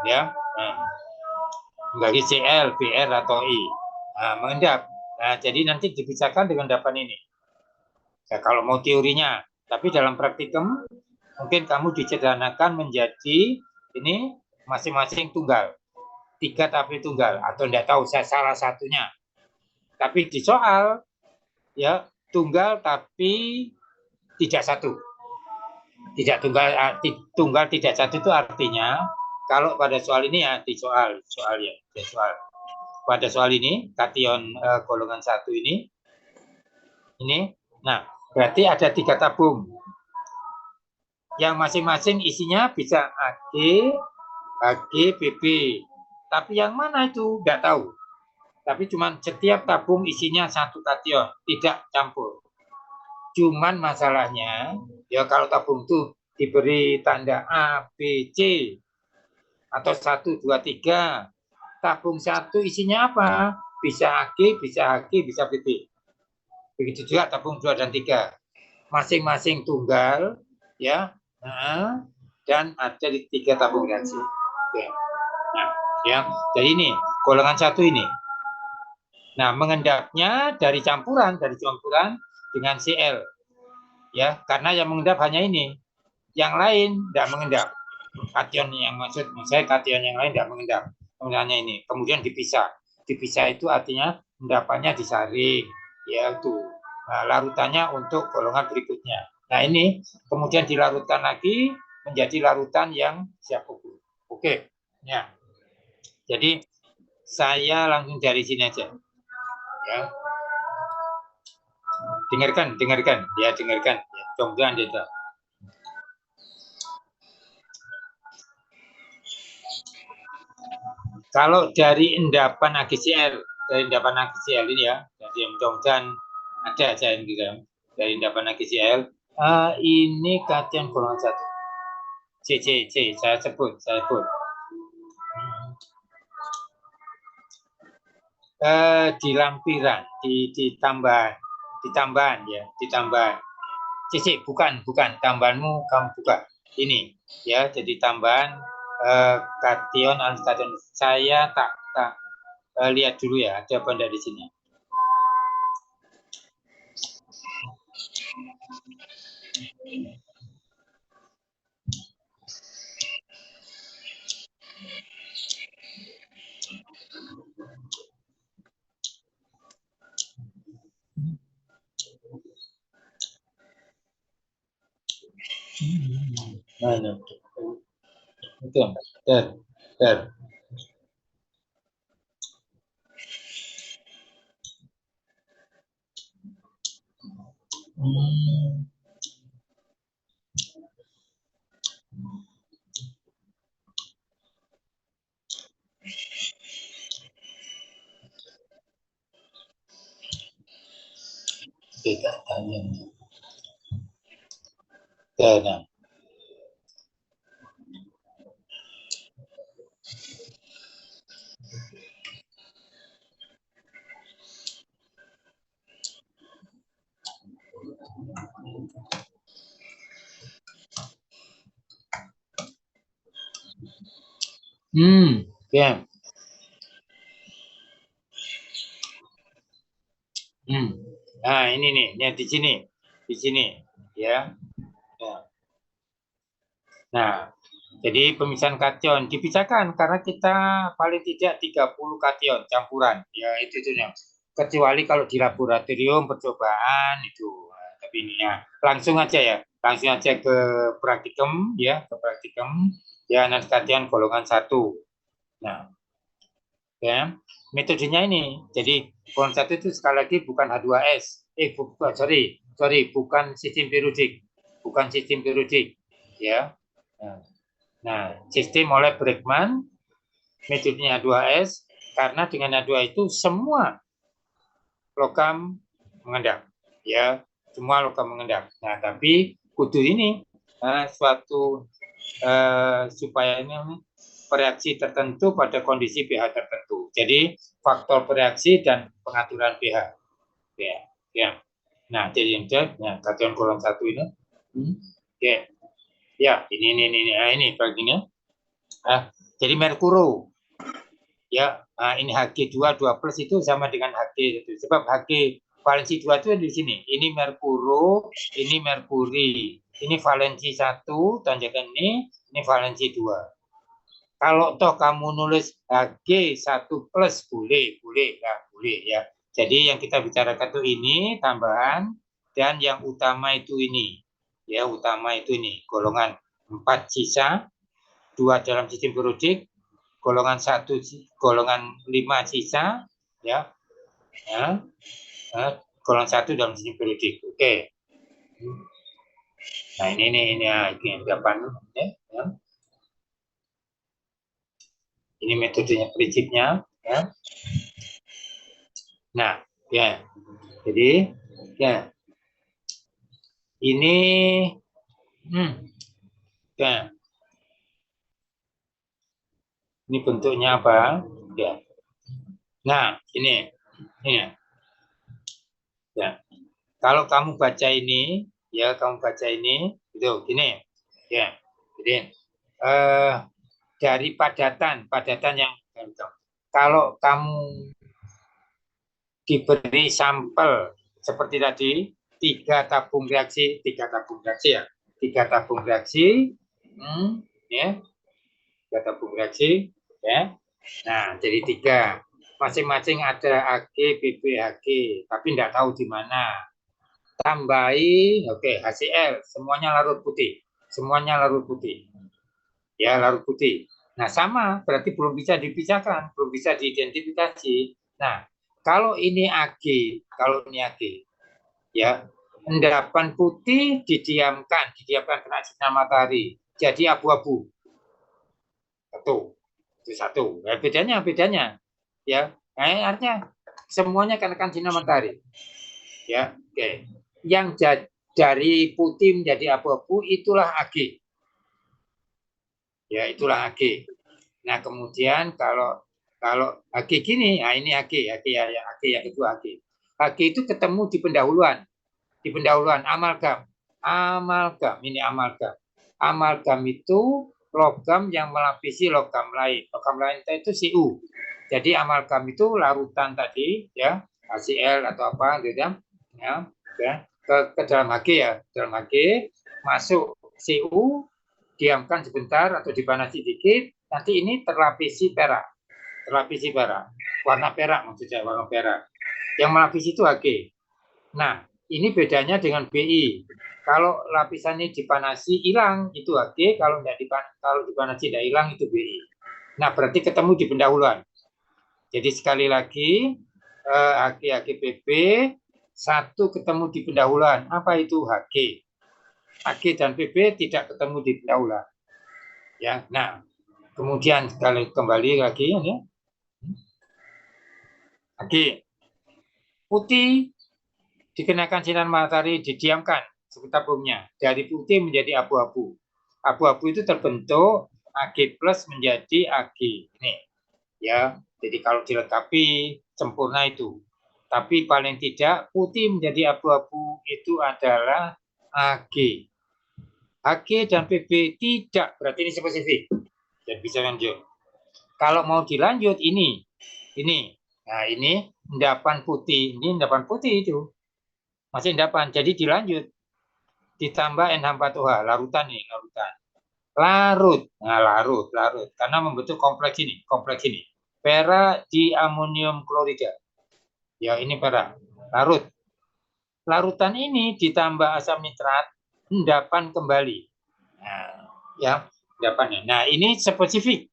[SPEAKER 2] Ya. Nah, bagi Cl, Br atau I. Nah, mengendap. Nah, jadi nanti dipisahkan dengan endapan ini. Ya, kalau mau teorinya. Tapi dalam praktikum mungkin kamu disederhanakan menjadi ini masing-masing tunggal. 3 tapi tunggal atau tidak tahu saya salah satunya. Tapi di soal ya tunggal tapi tidak satu. Tidak tunggal tidak satu itu artinya kalau pada soal ini ya di soal ya, di soal. Pada soal ini kation golongan 1 ini. Nah, berarti ada 3 tabung. Yang masing-masing isinya bisa AG, BB. Tapi yang mana itu tidak tahu. Tapi cuma setiap tabung isinya 1 kation, tidak campur. Cuman masalahnya, ya kalau tabung itu diberi tanda A, B, C, atau 1, 2, 3, tabung 1 isinya apa? Bisa AG, bisa HG, bisa BB. Begitu juga tabung 2 dan 3. Masing-masing tunggal, ya, dan ada di 3 tabung reaksi. Oke. Nah, ya, jadi ini golongan 1 ini. Nah, mengendapnya dari campuran dengan Cl. Ya, karena yang mengendap hanya ini. Yang lain tidak mengendap. Kation yang maksud saya kation yang lain tidak mengendap. Hanya ini. Kemudian dipisah. Dipisah itu artinya endapannya disaring, ya itu. Nah, larutannya untuk golongan berikutnya. Nah, ini kemudian dilarutkan lagi menjadi larutan yang siap ukur. Oke. Ya. Jadi saya langsung dari sini aja. Ya. Dengarkan ya, dengarkan ya. Coba Anda. Kalau dari endapan AGCL ini ya, jadi mudah-mudahan ada aja ini gitu. Dari endapan AGCL ini kation golongan 1. C saya sebut. Di lampiran, di tambahan ya, di tambahan. C bukan tambahanmu kamu buka ini ya, jadi tambahan kation kation. Saya tak lihat dulu ya, ada apa enggak di sini. Mana? Itu, ter. Tidak tanya. Nah. Ya. Nah, ini nih, di sini, ya. Nah, jadi pemisahan kation dipisahkan karena kita paling tidak 30 kation campuran, ya itu tuh. Kecuali kalau di laboratorium percobaan itu. Nah, tapi ini ya langsung aja ke praktikum, ya ke praktikum, ya nanti kation golongan 1. Nah, ya metodenya ini. Jadi golongan 1 itu sekali lagi bukan H2S. Bukan sistem periodik, ya. Nah, sistem oleh Bregman, metodenya H2S, karena dengan H2 itu semua logam mengendap, ya, semua logam mengendap. Nah, tapi kudu ini suatu supaya ini bereaksi tertentu pada kondisi pH tertentu. Jadi faktor bereaksi dan pengaturan pH. Ya. Nah, jadi kation golongan 1 ini. Oke. Ya, ini bagiannya. Jadi merkuro. Ya, ini Hg2 2 plus itu sama dengan Hg. Sebab Hg valensi 2 itu di sini. Ini merkuro, ini merkuri. Ini valensi 1, tanjakan ini valensi 2. Kalau toh kamu nulis Hg1 plus boleh ya. Jadi yang kita bicarakan itu ini tambahan, dan yang utama itu ini. Ya, utama itu ini golongan 4 sisa, 2 dalam sistem periodik, golongan 1 golongan 5 sisa, ya. Golongan 1 dalam sistem periodik. Oke. Nah, ini yang depan, ya. Ini metodenya, prinsipnya, ya. Nah, ya. Jadi, ya. Ini ya. Ini bentuknya apa? Ya. Nah, ini. Ya. Kalau kamu baca ini, ya, itu gini. Ya. Jadi dari padatan yang kalau kamu diberi sampel seperti tadi, 3 tabung reaksi ya. 3 tabung reaksi, ya. 3 tabung reaksi, ya. Nah, jadi 3. Masing-masing ada Ag, BB, Hg, tapi tidak tahu di mana. Tambahi, HCl, semuanya larut putih. Ya, larut putih. Nah, sama, berarti belum bisa dipisahkan, belum bisa diidentifikasi. Nah, kalau ini Ag, ya, endapan putih didiamkan kena sinar matahari, jadi abu-abu. Satu. Nah, bedanya. Ya, artinya semuanya kena sinar matahari. Ya, oke. Yang dari putih menjadi abu-abu itulah Ag. Ya, itulah Ag. Nah, kemudian kalau Ag gini, nah ini Ag yang kedua Ag. Ag itu ketemu di pendahuluan. Amalgam. Ini amalgam. Amalgam itu logam yang melapisi logam lain. Logam lain itu Cu. Jadi amalgam itu larutan tadi, ya, HCl atau apa gitu ya, ke dalam Hg, ya, dalam Hg masuk Cu, diamkan sebentar atau dipanasi dikit, nanti ini terlapisi perak, warna perak maksudnya, warna perak. Yang melapisi itu Hg. Nah, ini bedanya dengan Bi. Kalau lapisan ini dipanasi hilang itu Hg, kalau dipanasi tidak hilang itu Bi. Nah, berarti ketemu di pendahuluan. Jadi sekali lagi Hg BB 1 ketemu di pendahuluan. Apa itu Hg? Hg dan BB tidak ketemu di pendahuluan. Ya, nah, kemudian kembali lagi ya. Hg putih dikenakan sinar matahari, didiamkan tabungnya, dari putih menjadi abu-abu. Abu-abu itu terbentuk Ag plus menjadi Ag. Ini, ya. Jadi kalau dilengkapi sempurna itu. Tapi paling tidak putih menjadi abu-abu itu adalah Ag. Hg dan BB tidak, berarti ini spesifik. Dan bisa lanjut. Kalau mau dilanjut ini. Nah, ini endapan putih. Ini endapan putih itu. Masih endapan. Jadi dilanjut. Ditambah NH4OH. Larutan nih, larutan. Larut. Nah, larut. Karena membentuk kompleks ini. Pera diamonium klorida. Ya, ini pera. Larut. Larutan ini ditambah asam nitrat, endapan kembali. Nah, ya, endapannya. Nah, ini spesifik.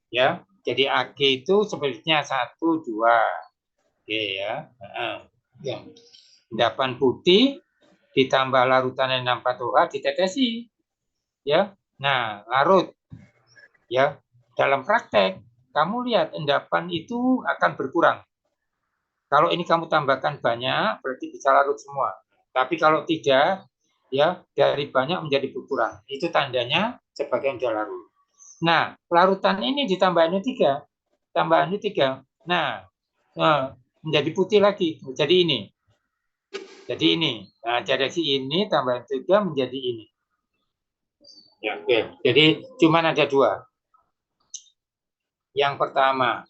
[SPEAKER 2] Ya, jadi AG itu spesifiknya 1, 2. Oke ya. Ya. Endapan putih ditambah larutan N64OH ditetesi. Ya. Nah, larut. Ya. Dalam praktek, kamu lihat endapan itu akan berkurang. Kalau ini kamu tambahkan banyak, berarti bisa larut semua. Tapi kalau tidak, ya dari banyak menjadi berkurang. Itu tandanya sebagian sudah larut. Nah, larutan ini ditambah NO3. Tambah NO3. Nah, menjadi putih lagi. Jadi ini. Nah, reaksi ini tambah NO3 menjadi ini. Ya, oke. Jadi cuma ada 2. Yang pertama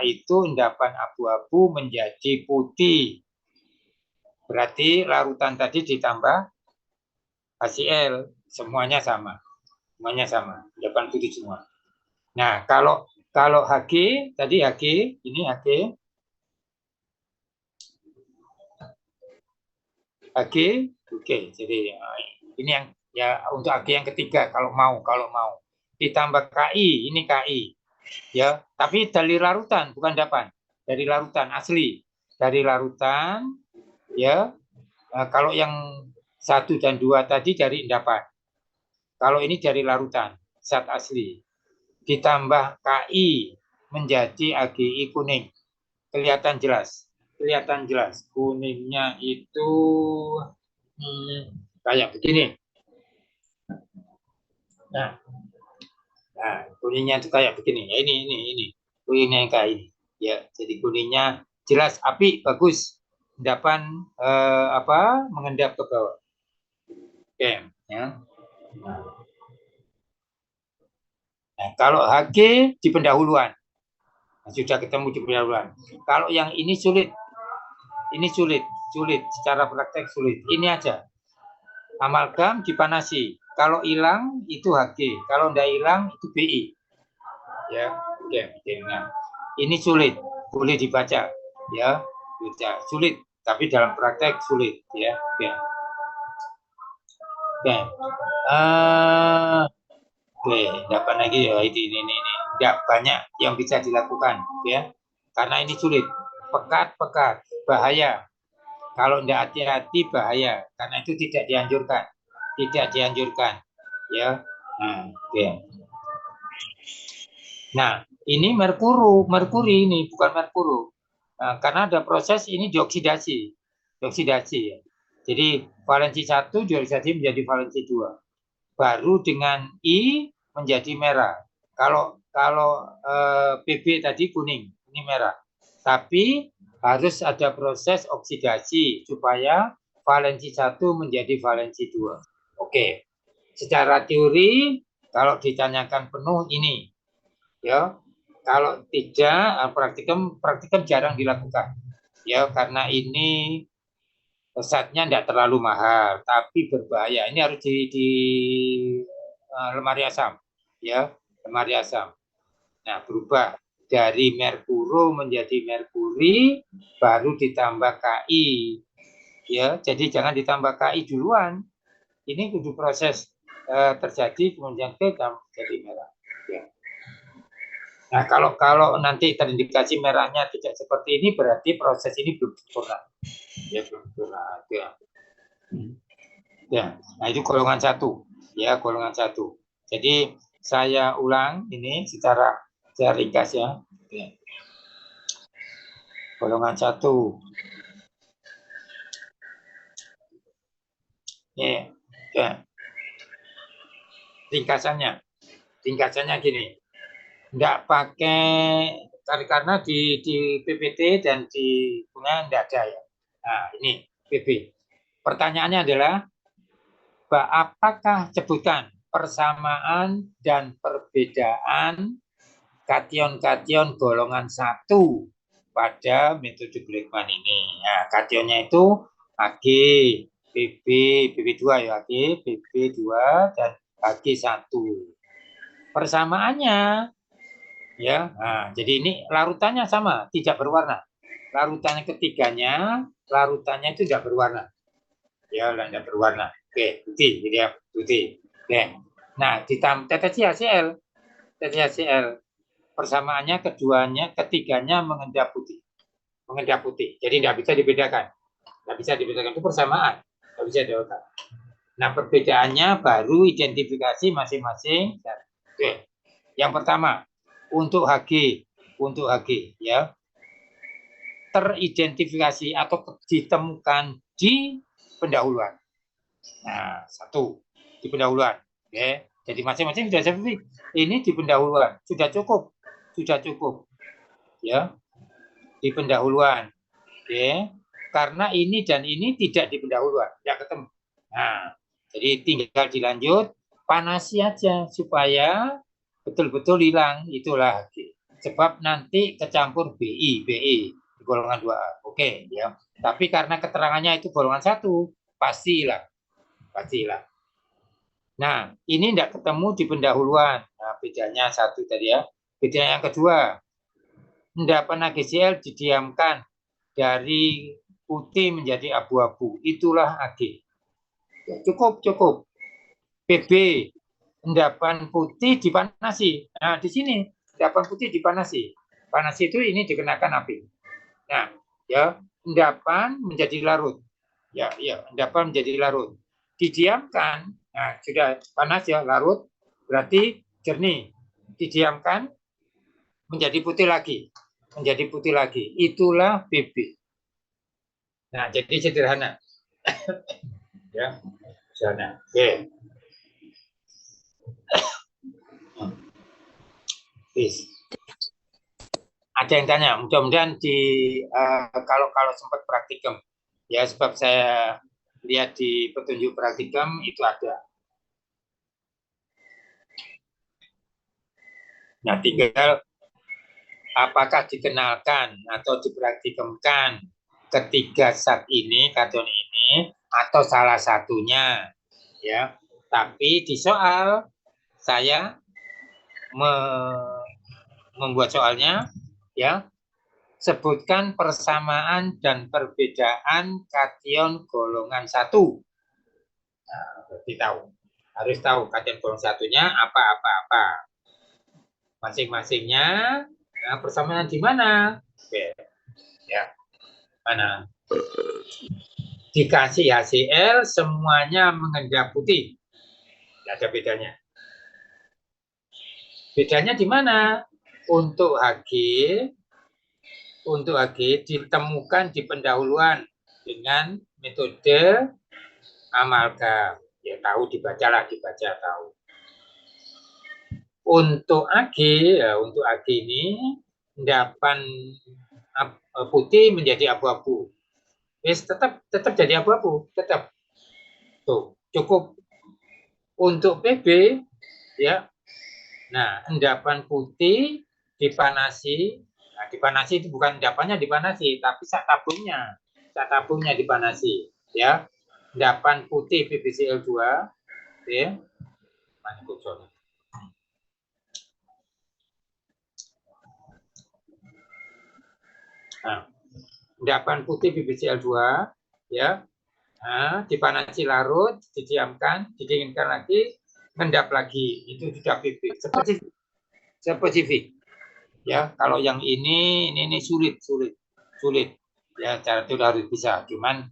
[SPEAKER 2] itu endapan abu-abu menjadi putih. Berarti larutan tadi ditambah HCl, semuanya sama. Endapan putih semua. Nah, kalau Hg, tadi Hg, ini Hg. Hg, oke. Jadi ini yang ya untuk Hg yang ketiga kalau mau. Ditambah Ki, ini Ki. Ya, tapi dari larutan bukan endapan, dari larutan asli, dari larutan ya. Kalau yang 1 dan 2 tadi dari endapan, kalau ini dari larutan zat asli, ditambah Ki menjadi AgI kuning, kelihatan jelas kuningnya itu kayak begini. Nah, kuningnya itu kayak begini. Ya, ini kuningnya kayak ini. Ya, jadi kuningnya jelas, api, bagus. Endapan mengendap ke bawah. Oke, ya. Nah, kalau Hg di pendahuluan. Sudah ketemu di pendahuluan. Kalau yang ini sulit. Secara praktek sulit. Ini aja. Amalgam dipanasi. Kalau hilang itu Hg. Kalau tidak hilang itu Bi. Ya, oke. Nah, ini sulit, boleh dibaca. Ya, sulit. Tapi dalam praktek sulit. Ya, oke. Oke, dapat lagi ya ini. Tidak banyak yang bisa dilakukan, ya. Karena ini sulit. Pekat, bahaya. Kalau tidak hati-hati bahaya. Karena itu tidak dianjurkan. Ya. Nah, oke. Nah, ini merkuri ini bukan merkuru. Nah, karena ada proses ini dioksidasi ya. Jadi valensi 1 dioksidasi menjadi valensi 2. Baru dengan I menjadi merah. Kalau Pb tadi kuning, ini merah. Tapi harus ada proses oksidasi supaya valensi 1 menjadi valensi 2. Oke. Secara teori kalau ditanyakan penuh ini, ya. Kalau tidak, praktikum jarang dilakukan. Ya, karena ini zatnya tidak terlalu mahal, tapi berbahaya. Ini harus di lemari asam, ya, lemari asam. Nah, berubah dari merkuro menjadi merkuri, baru ditambah Ki. Ya, jadi jangan ditambah Ki duluan. Ini kudu proses terjadi, kemudian jadi merah. Ya. Nah, kalau nanti terindikasi merahnya tidak seperti ini, berarti proses ini belum sempurna. Ya, belum sempurna. Ya. Nah, itu golongan 1. Ya, golongan 1. Jadi, saya ulang ini secara ringkas ya. Golongan 1. Ya. Ringkasannya gini. Enggak pakai, karena di PPT dan di punya enggak ada ya. Nah, ini PP. Pertanyaannya adalah, apakah sebutan persamaan dan perbedaan kation-kation golongan 1 pada metode Blackman ini. Nah, kationnya itu Ag, Bb, Bb2 ya, Ag, Bb2 dan Ag1. Persamaannya ya. Nah, jadi ini larutannya sama, tidak berwarna. Larutannya ketiganya, larutannya itu tidak berwarna. Ya, tidak berwarna. Oke, putih, jadi ya, putih. Oke. Nah, ditambah tetes HCl. Tetes HCl. Persamaannya ketiganya mengendap putih. Mengendap putih. Jadi tidak bisa dibedakan. Tidak bisa dibedakan, itu persamaan. Tidak bisa dibedakan. Nah, perbedaannya baru identifikasi masing-masing. Oke. Yang pertama, untuk Hg ya, teridentifikasi atau ditemukan di pendahuluan. Nah, satu di pendahuluan. Oke. Jadi masing-masing sudah spesifik. Ini di pendahuluan sudah cukup, ya, di pendahuluan. Oke. Karena ini dan ini tidak di pendahuluan, tidak ketemu. Nah, jadi tinggal dilanjut, panasi aja supaya betul-betul hilang, itulah Hg. Sebab nanti kecampur BI di golongan 2A. Oke, ya. Tapi karena keterangannya itu golongan 1, pasti hilang. Nah, ini tidak ketemu di pendahuluan. Nah, bedanya satu tadi ya. Bedanya yang kedua, endapan HCl didiamkan dari putih menjadi abu-abu. Itulah Ag. Ya, cukup. PB, endapan putih dipanasi. Nah, di sini endapan putih dipanasi. Panas itu ini dikenakan api. Nah, ya, endapan menjadi larut. Ya, endapan menjadi larut. Didiamkan, nah sudah panas ya, larut, berarti jernih. Didiamkan menjadi putih lagi. Itulah BB. Nah, jadi sederhana. Ya, sederhana. Oke. Please. Ada yang tanya, mudah-mudahan kalau sempat praktikum ya, sebab saya lihat di petunjuk praktikum itu ada. Nah, tinggal apakah dikenalkan atau dipraktikumkan ketiga zat ini, kation ini, atau salah satunya, ya. Tapi di soal saya membuat soalnya, ya, sebutkan persamaan dan perbedaan kation golongan 1. Nah, berarti harus tahu kation golongan satunya apa. Masing-masingnya, nah, persamaan di mana? Oke. Ya, mana? Dikasih HCl semuanya mengendap putih. Tidak ada bedanya. Bedanya di mana? Untuk Hg ditemukan di pendahuluan dengan metode amalgam. Ya, dibaca tahu. Untuk Ag ini endapan putih menjadi abu-abu. Yes, tetap jadi abu-abu, tetap. Tuh, cukup. Untuk PB, ya. Nah, endapan putih dipanasi. Nah, dipanasi itu bukan endapannya dipanasi, tapi sak tabungnya dipanasi, ya. Endapan putih PbCl2, ya. Mana bocornya? Nah, endapan putih PbCl2, ya. Nah, dipanasi larut, didiamkan, didinginkan lagi, ngendap lagi, itu sudah PB. Spesifik. Ya, kalau yang ini sulit. Ya, cara itu harus bisa. Cuman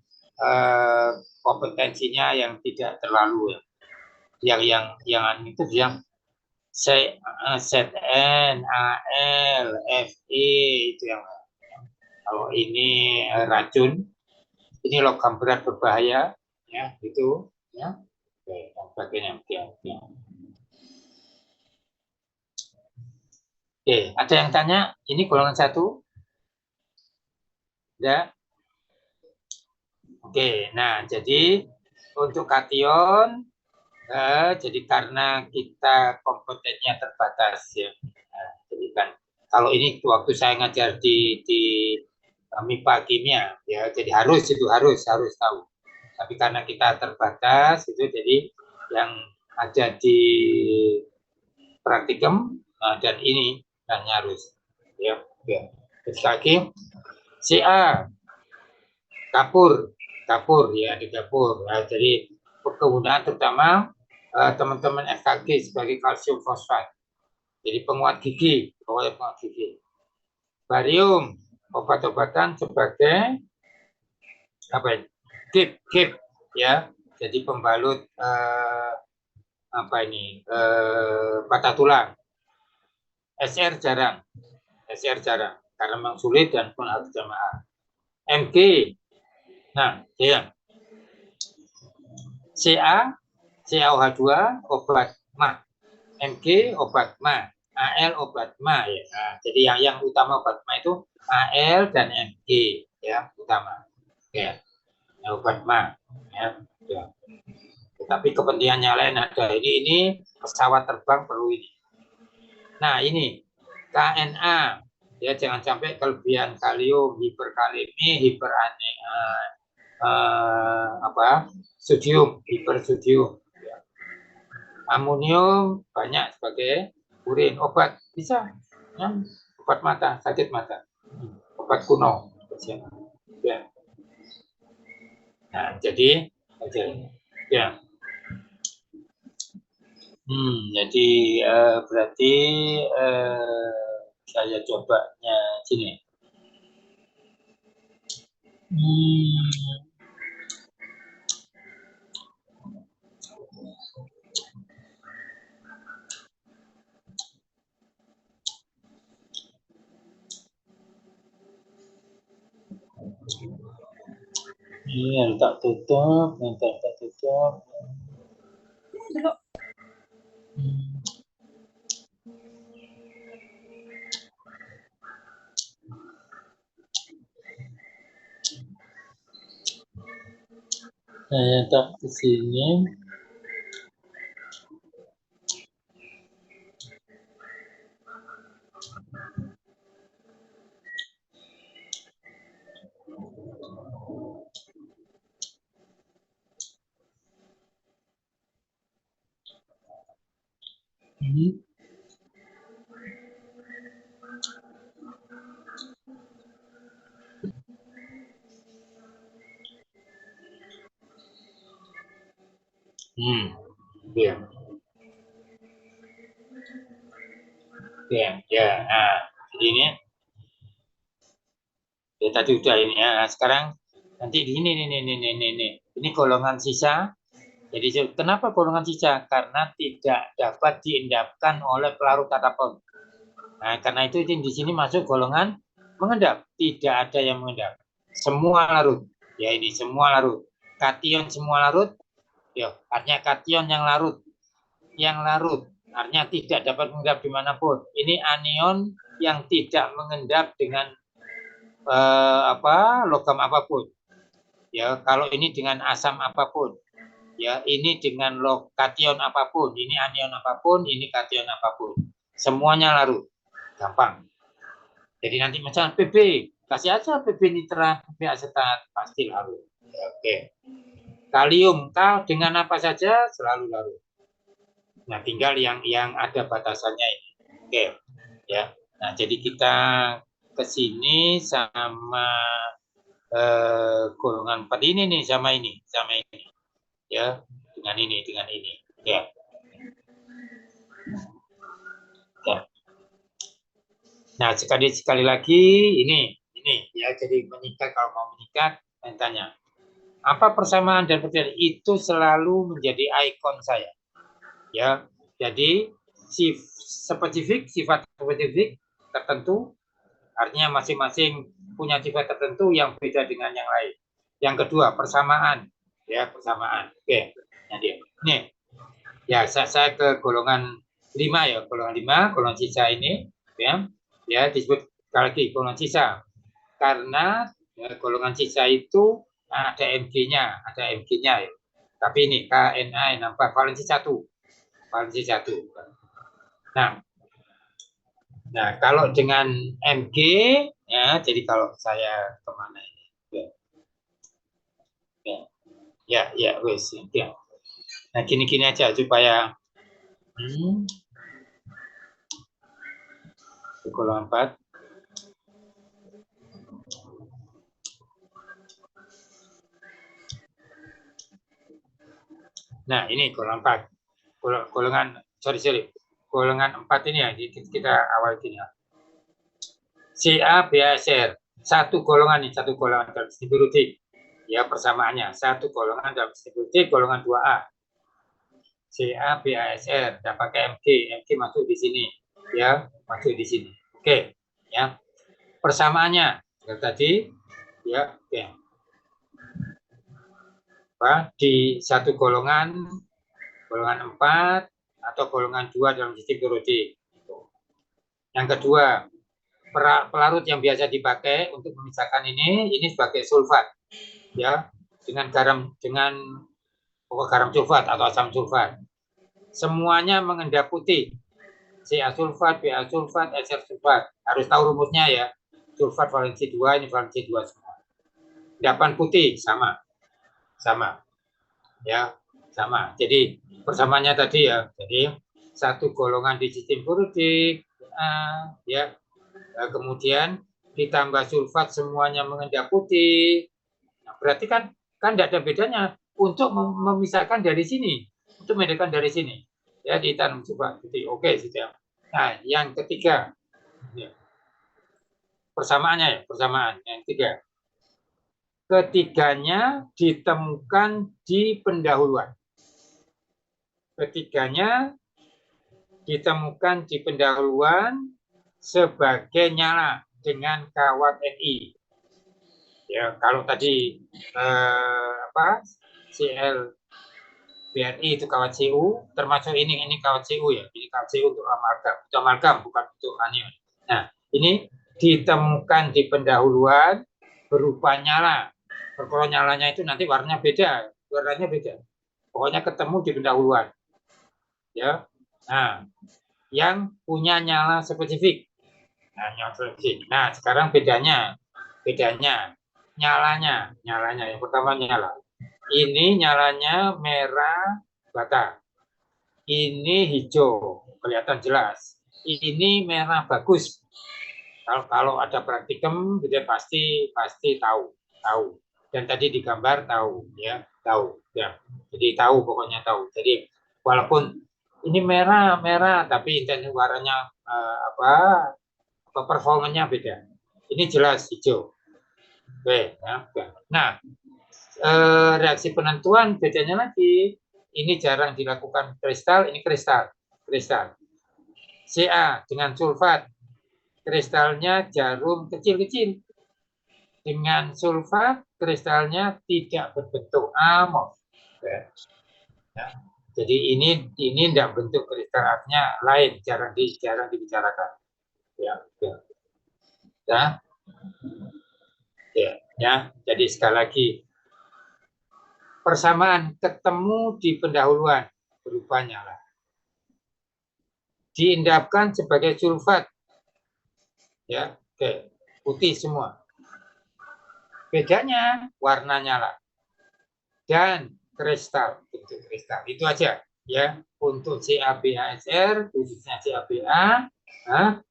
[SPEAKER 2] kompetensinya yang tidak terlalu ya. Yang itu yang ZN, AL, FE itu yang. Kalau ini racun, ini logam berat berbahaya, ya itu, ya. Oke, dan sebagainya. Oke, ada yang tanya, ini golongan 1? Ya. Oke, nah jadi untuk kation, jadi karena kita kompetennya terbatas ya, jadi kan Kalau ini waktu saya ngajar di MIPA kimia, ya, jadi harus tahu. Tapi karena kita terbatas, itu jadi yang ada di praktikum dan ini hanya harus, ya. Sekali lagi, CA dapur ya, di dapur. Nah, jadi penggunaan terutama teman-teman FKG sebagai kalsium fosfat. Jadi penguat gigi. Barium, obat-obatan sebagai apa ya? Kip ya. Jadi pembalut patah tulang. SR jarang karena memang sulit dan pun harus jamaah. MG, nah ya, CaOH2 obat mah, MG obat mah, Al obat mah ya. Nah, jadi yang utama obat mah itu Al dan MG ya utama ya, obat mah ya. Tetapi kepentingannya lain ada. Ini pesawat terbang perlu ini. Nah ini KNA ya, jangan sampai kelebihan kalium, hiperkalemi, sodium, hipersodium. Ya. Amonium banyak sebagai urin, obat bisa, ya. Obat mata, sakit mata, obat kuno. Ya. Nah, jadi ya. Jadi berarti saya cobanya sini. Ini yang tak tutup, Saya tak ke sini. Ya. Nah, jadi ini ya tadi udah ini ya. Nah, sekarang nanti di ini ini golongan sisa. Jadi kenapa golongan sisa? Karena tidak dapat diendapkan oleh pelarut apapun. Nah, karena itu di sini masuk golongan mengendap. Tidak ada yang mengendap. Semua larut. Ya, ini semua larut. Kation semua larut. Ya, artinya kation yang larut. Yang larut artinya tidak dapat mengendap dimanapun. Ini anion yang tidak mengendap dengan logam apapun. Ya, kalau ini dengan asam apapun. Ya, ini dengan kation apapun, ini anion apapun, ini kation apapun. Semuanya larut. Gampang. Jadi nanti misalnya PB, kasih aja PB nitrat, PB asetat, pasti larut. Ya, oke. Kalium, dengan apa saja selalu larut. Nah, tinggal yang ada batasannya ini. Oke. Ya. Nah, jadi kita ke sini sama golongan 4 ini nih, sama ini. Ya, dengan ini. Ya. Ya. Nah, sekali lagi ini ya, jadi mengikat, kalau mau mengikat tanya apa persamaan dan perbedaan itu selalu menjadi ikon saya. Ya, jadi sifat spesifik tertentu, artinya masing-masing punya sifat tertentu yang beda dengan yang lain. Yang kedua, persamaan. Ya, persamaan. Oke. Nah, nih. Ya, saya ke golongan 5 ya, golongan sisa ini ya disebut sekali lagi golongan sisa. Karena ya, golongan sisa itu ada MG-nya ya. Tapi ini KNA nambah valensi 1. Nah, Nah, kalau dengan Mg, ya, jadi kalau saya kemana ini? Ya, wes, ya. Nah, gini-gini aja supaya golongan 4. Nah, ini golongan 4. Golongan, sorry. Golongan 4 ini ya, kita awal gini ya. Ca, BASR. Satu golongan dalam sistem periodik. Ya, persamaannya. Satu golongan dalam sistem periodik, golongan 2A. Ca, BASR. Tidak pakai Mg. Mg masuk di sini. Ya, masuk di sini. Oke. Ya. Persamaannya. Tadi. Ya, oke. Di satu golongan 4 atau golongan 2 dalam sistem periodik. Yang kedua, pelarut yang biasa dipakai untuk memisahkan ini sebagai sulfat, ya, dengan garam sulfat atau asam sulfat. Semuanya mengendap putih. Ca sulfat, Ba sulfat, Sr sulfat. Harus tahu rumusnya ya. Sulfat valensi 2, ini valensi 2 semua. Endapan putih sama. Ya, sama. Jadi persamaannya tadi ya. Jadi satu golongan di sistem periodik, ya. Kemudian ditambah sulfat semuanya mengendap putih. Nah, berarti kan tidak ada bedanya untuk memisahkan dari sini, untuk membedakan dari sini. Ya, ditanam sulfat putih. Oke, sudah. Nah, yang ketiga, ya. Persamaannya ya, persamaan. Yang ketiga. Ketiganya ditemukan di pendahuluan. Ketiganya ditemukan di pendahuluan sebagai nyala dengan kawat Ni. Ya, kalau tadi Cl BRI itu kawat Cu, termasuk ini kawat Cu ya. Ini kawat Cu untuk amalgam, bukan untuk anion. Nah, ini ditemukan di pendahuluan berupa nyala. Kalau nyalanya itu nanti warnanya beda. Pokoknya ketemu di pendahuluan. Ya. Nah, yang punya nyala spesifik. Nah, sekarang bedanya nyalanya yang pertama nyala. Ini nyalanya merah bata. Ini hijau, kelihatan jelas. Ini merah bagus. Kalau ada praktikum, dia pasti tahu. Dan tadi digambar tahu. Ya. Jadi tahu, pokoknya tahu. Jadi walaupun ini merah, tapi intensi warnanya performanya beda. Ini jelas hijau. Oke, ya. Nah, reaksi penentuan bedanya lagi. Ini jarang dilakukan kristal, ini kristal. Ca dengan sulfat, kristalnya jarum kecil-kecil. Dengan sulfat, kristalnya tidak berbentuk amorf. Ya. Jadi ini tidak bentuk kristal, artinya lain, jarang dibicarakan. Ya. Jadi sekali lagi, persamaan ketemu di pendahuluan berupa nyala. Diendapkan sebagai sulfat. Ya, oke, putih semua. Bedanya warna nyala dan kristal, bentuk kristal. Itu aja ya. Untuk CaBASR khususnya CaBA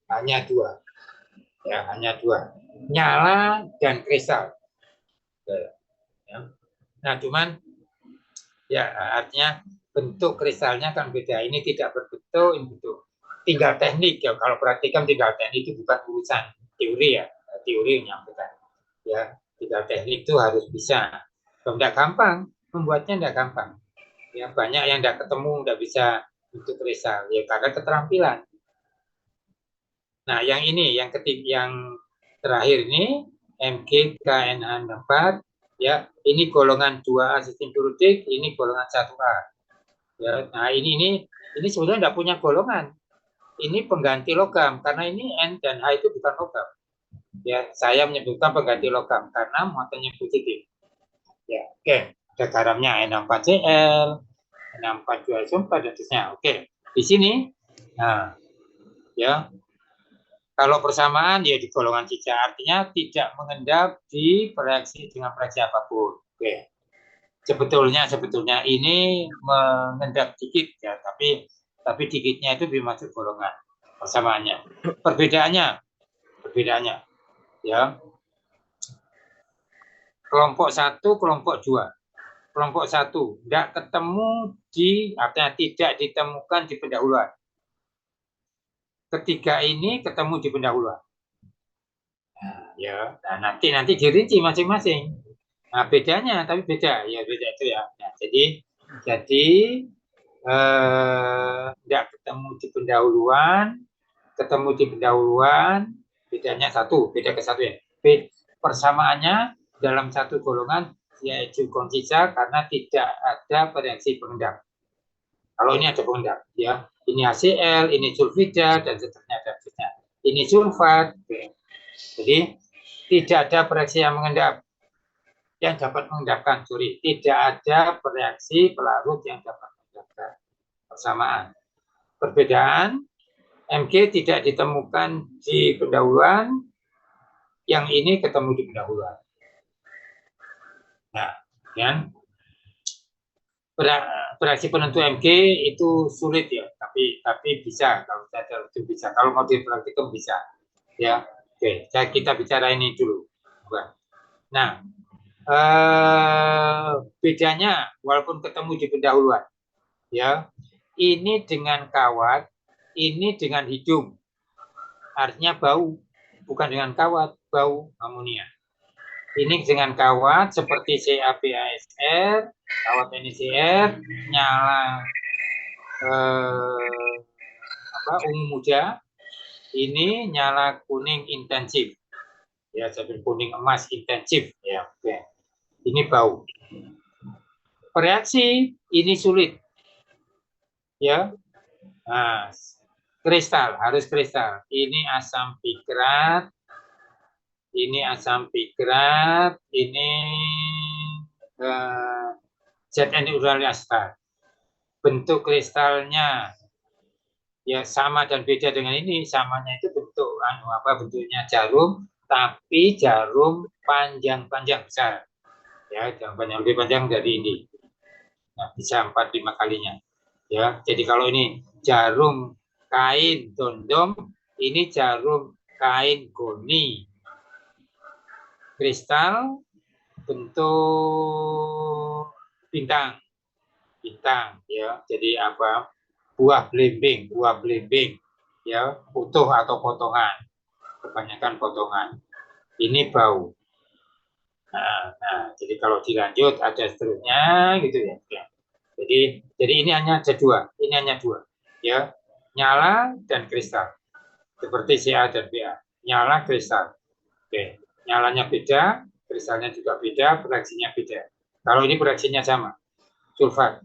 [SPEAKER 2] hanya 2. Ya, hanya 2. Nyala dan kristal. Ya. Nah, cuman ya artinya bentuk kristalnya kan beda. Ini tidak berbentuk, ini bentuk. Tinggal teknik ya. Kalau praktikum tinggal teknik, itu bukan urusan teori ya. Teori menyampaikan. Ya, tinggal teknik itu harus bisa. Kalau tidak gampang, membuatnya tidak gampang. Ya, banyak yang tidak ketemu, tidak bisa bentuk kristal. Ya, karena keterampilan. Nah, yang ini, yang terakhir ini, MgKNH4, ya, ini golongan 2A sistem periodik, ini golongan 1A. Ya, nah, ini sebenarnya tidak punya golongan. Ini pengganti logam, karena ini N dan H itu bukan logam. Ya, saya menyebutkan pengganti logam karena muatannya positif. Ya, oke. Ada garamnya N4Cl, N4 dan seterusnya. Oke. Di sini, nah, ya, Kalau persamaan ya di golongan cica, artinya tidak mengendap di bereaksi dengan bereaksi apapun. Oke. Sebetulnya ini mengendap dikit ya, tapi dikitnya itu dimaksud golongan persamaannya. Perbedaannya ya. Kelompok 1, kelompok 2. Kelompok 1 tidak ketemu artinya tidak ditemukan di pendahuluan. Ketiga ini ketemu di pendahuluan. Nah, ya, nanti dirinci masing-masing. Nah, bedanya, tapi beda itu ya. Nah, jadi tidak ketemu di pendahuluan, bedanya beda ke satu ya. Persamaannya dalam satu golongan yaitu konsisa karena tidak ada bereaksi pengendap. Kalau ini ada pengendap, ya. Ini HCl, ini sulfida, dan seterusnya. Ini sulfat. Jadi, tidak ada bereaksi yang mengendap. Yang dapat mengendapkan, tidak ada bereaksi pelarut yang dapat mengendapkan. Persamaan. Perbedaan, Mg tidak ditemukan di pendahuluan, yang ini ketemu di pendahuluan. Nah, kan? Bereaksi penentu Mg itu sulit ya, tapi bisa kalau saya itu bisa. Kalau mau dipraktikum bisa, ya. Oke, kita bicara ini dulu. Nah, bedanya walaupun ketemu di pendahuluan, ya, ini dengan kawat, ini dengan hidung, artinya bau, bukan dengan kawat, bau amonia. Ini dengan kawat seperti CaBASR, kawat NiCr, nyala ungu muda, ini nyala kuning intensif, ya, sambil kuning emas intensif, ya, oke. Ini bau. Reaksi ini sulit, ya. Nah, kristal, harus kristal. Ini asam pikrat, ini ZN-uraniasta. Bentuk kristalnya ya sama dan beda dengan ini. Samanya itu bentuknya jarum, tapi jarum panjang besar. Ya, jarum lebih panjang dari ini. Nah, bisa 4-5 kalinya. Ya, jadi kalau ini jarum kain dondom, ini jarum kain goni. Kristal bentuk bintang, ya. Jadi apa? Buah belimbing, ya, utuh atau potongan. Kebanyakan potongan. Ini bau. Nah, jadi kalau dilanjut ada seterusnya gitu ya. Jadi ini hanya ada dua, ya, nyala dan kristal. Seperti Ca dan Ba, nyala kristal. Oke, nyalanya beda, kristalnya juga beda, bereaksinya beda. Kalau ini bereaksinya sama, sulfat.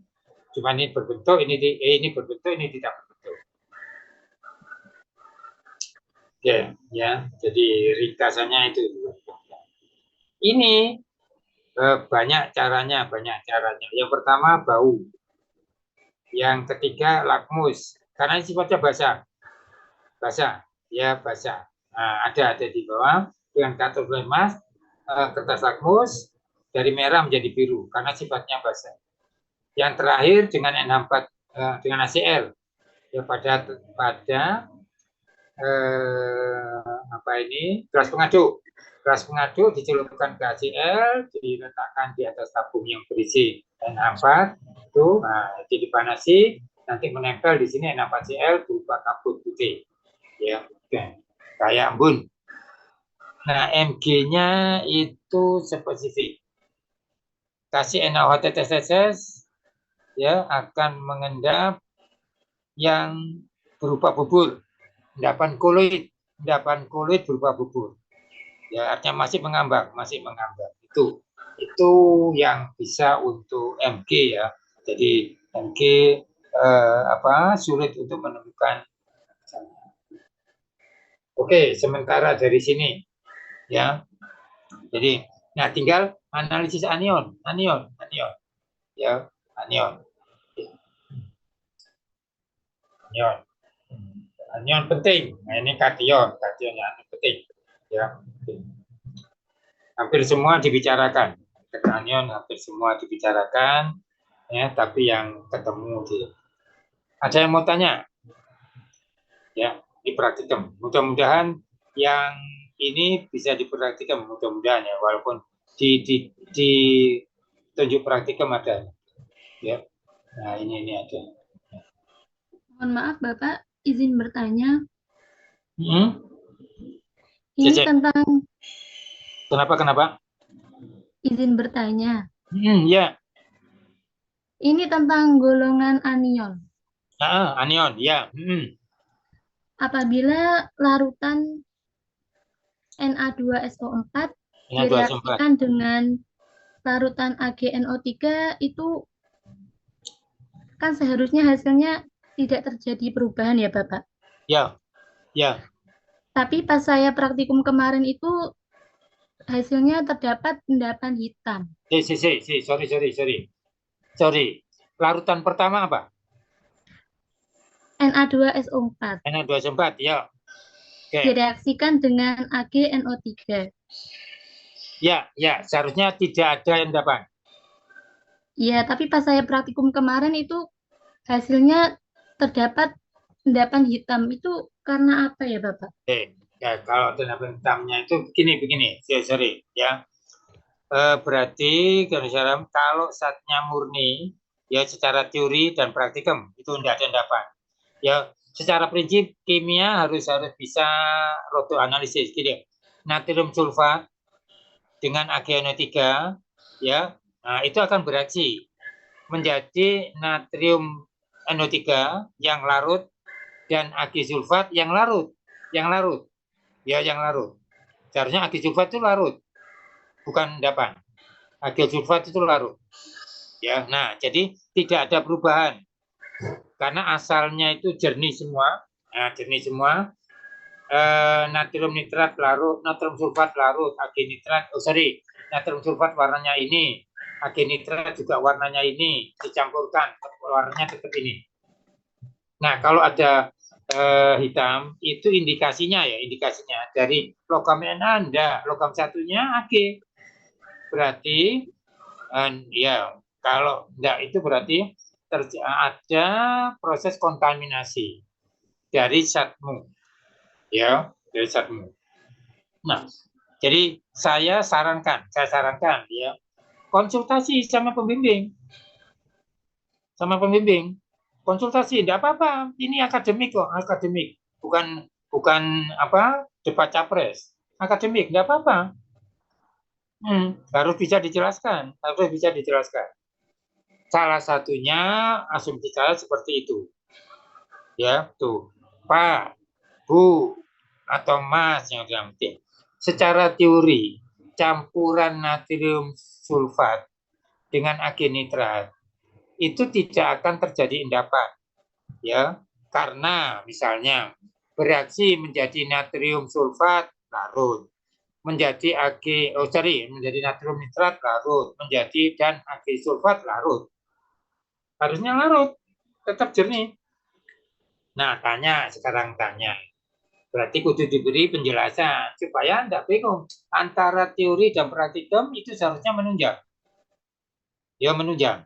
[SPEAKER 2] Cuma ini berbentuk, ini berbentuk, ini tidak berbentuk. Oke, ya. Jadi ringkasannya itu. Ini banyak caranya. Yang pertama bau. Yang ketiga lakmus, karena sifatnya basah. Nah, ada di bawah dengan kartu emas, kertas lakmus dari merah menjadi biru karena sifatnya basah. Yang terakhir dengan NH4 dengan HCl, ya, pada gelas pengaduk dicelupkan ke HCl, diletakkan di atas tabung yang berisi NH4 itu, jadi dipanasi, nanti menempel di sini NH4Cl berupa kabut putih, ya, kayak embun. Nah, Mg-nya itu spesifik. Kasih NaOH tetes, ya, akan mengendap yang berupa bubur, endapan koloid berupa bubur. Ya, artinya masih mengambang. Itu yang bisa untuk Mg, ya. Jadi Mg sulit untuk menemukan. Oke, sementara dari sini, ya. Jadi, nah, tinggal analisis anion, ya, anion. Anion penting. Nah, ini kation ya penting. Ya. Hampir semua dibicarakan. Anion hampir semua dibicarakan, ya, tapi yang ketemu di. Ada yang mau tanya? Ya, di praktikum. Mudah-mudahan yang ini bisa dipraktikum, mudah-mudahan ya, walaupun di tunjuk praktikum ada. Ya. Nah, ini ada.
[SPEAKER 5] Mohon maaf Bapak, izin bertanya.
[SPEAKER 2] Hmm?
[SPEAKER 5] Ini
[SPEAKER 2] Cecep.
[SPEAKER 5] tentang
[SPEAKER 2] Kenapa?
[SPEAKER 5] izin bertanya.
[SPEAKER 2] Ya.
[SPEAKER 5] Ini tentang golongan anion.
[SPEAKER 2] Anion, ya.
[SPEAKER 5] Apabila larutan Na2SO4
[SPEAKER 2] Dengan 2 sumber.
[SPEAKER 5] direaksikan dengan larutan AgNO3 itu kan seharusnya hasilnya tidak terjadi perubahan ya Bapak.
[SPEAKER 2] Ya.
[SPEAKER 5] Tapi pas saya praktikum kemarin itu hasilnya terdapat endapan hitam.
[SPEAKER 2] Sorry. Larutan pertama apa?
[SPEAKER 5] Na2SO4
[SPEAKER 2] Na2SO4, ya. Oke.
[SPEAKER 5] direaksikan dengan AgNO3.
[SPEAKER 2] Ya, seharusnya tidak ada endapan.
[SPEAKER 5] Ya, tapi pas saya praktikum kemarin itu hasilnya terdapat endapan hitam. Itu karena apa ya, Bapak?
[SPEAKER 2] Ya, kalau endapan hitamnya itu begini. Sorry, ya. Berarti kalau zatnya murni, ya secara teori dan praktikum itu tidak ada endapan. Ya, secara prinsip kimia harus bisa roto analisis gitu. Natrium sulfat dengan AgNO3, ya. Nah, itu akan bereaksi menjadi natrium NO3 yang larut dan Ag sulfat yang larut. Seharusnya Ag sulfat itu larut, bukan endapan. Ag sulfat itu larut. Ya, nah, jadi tidak ada perubahan karena asalnya itu jernih semua. Nah, jernih semua. Natrium nitrat larut, natrium sulfat larut, Ag nitrat. Natrium sulfat warnanya ini, Ag nitrat juga warnanya ini, dicampurkan warnanya tetap ini. Nah, kalau ada hitam itu indikasinya dari logam Na enggak, logam satunya Ag. Berarti ya kalau enggak itu berarti ada proses kontaminasi dari zatmu. Ya, dari zatmu. Nah, jadi saya sarankan ya, konsultasi sama pembimbing. Konsultasi, tidak apa-apa. Ini akademik kok, bukan debat capres. Akademik, tidak apa-apa. Harus bisa dijelaskan. Salah satunya asumsi saya seperti itu. Ya, tuh. Pak, Bu, atau Mas yang penting. Secara teori, campuran natrium sulfat dengan Ag nitrat itu tidak akan terjadi endapan, ya, karena misalnya bereaksi menjadi natrium sulfat larut, menjadi natrium nitrat larut, dan Ag sulfat larut. Harusnya larut, tetap jernih. Nah, sekarang tanya. Berarti kudu diberi penjelasan supaya Anda bingung. Antara teori dan praktikum itu seharusnya menunjang. Ya, menunjang.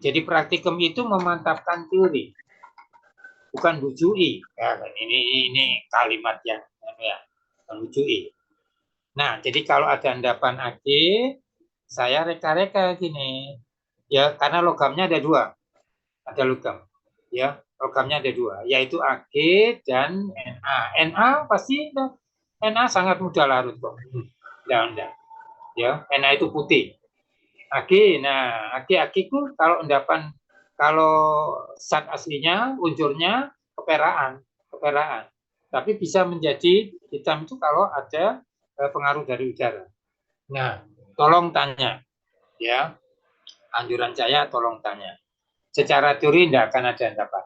[SPEAKER 2] Jadi praktikum itu memantapkan teori, bukan bujui. Ya, ini kalimat yang bujui. Nah, jadi kalau ada endapan Ag, saya reka-reka gini. Ya, karena logamnya ada dua. Ada logam. Ya, logamnya ada dua, yaitu Ag dan Na. Na pasti Na sangat mudah larut kok. Enggak. Ya, Na itu putih. Ag itu kalau endapan, kalau zat aslinya unsurnya keperaan. Tapi bisa menjadi hitam itu kalau ada pengaruh dari udara. Nah, tolong tanya, ya. Anjuran saya tolong tanya. Secara teori tidak akan ada endapan.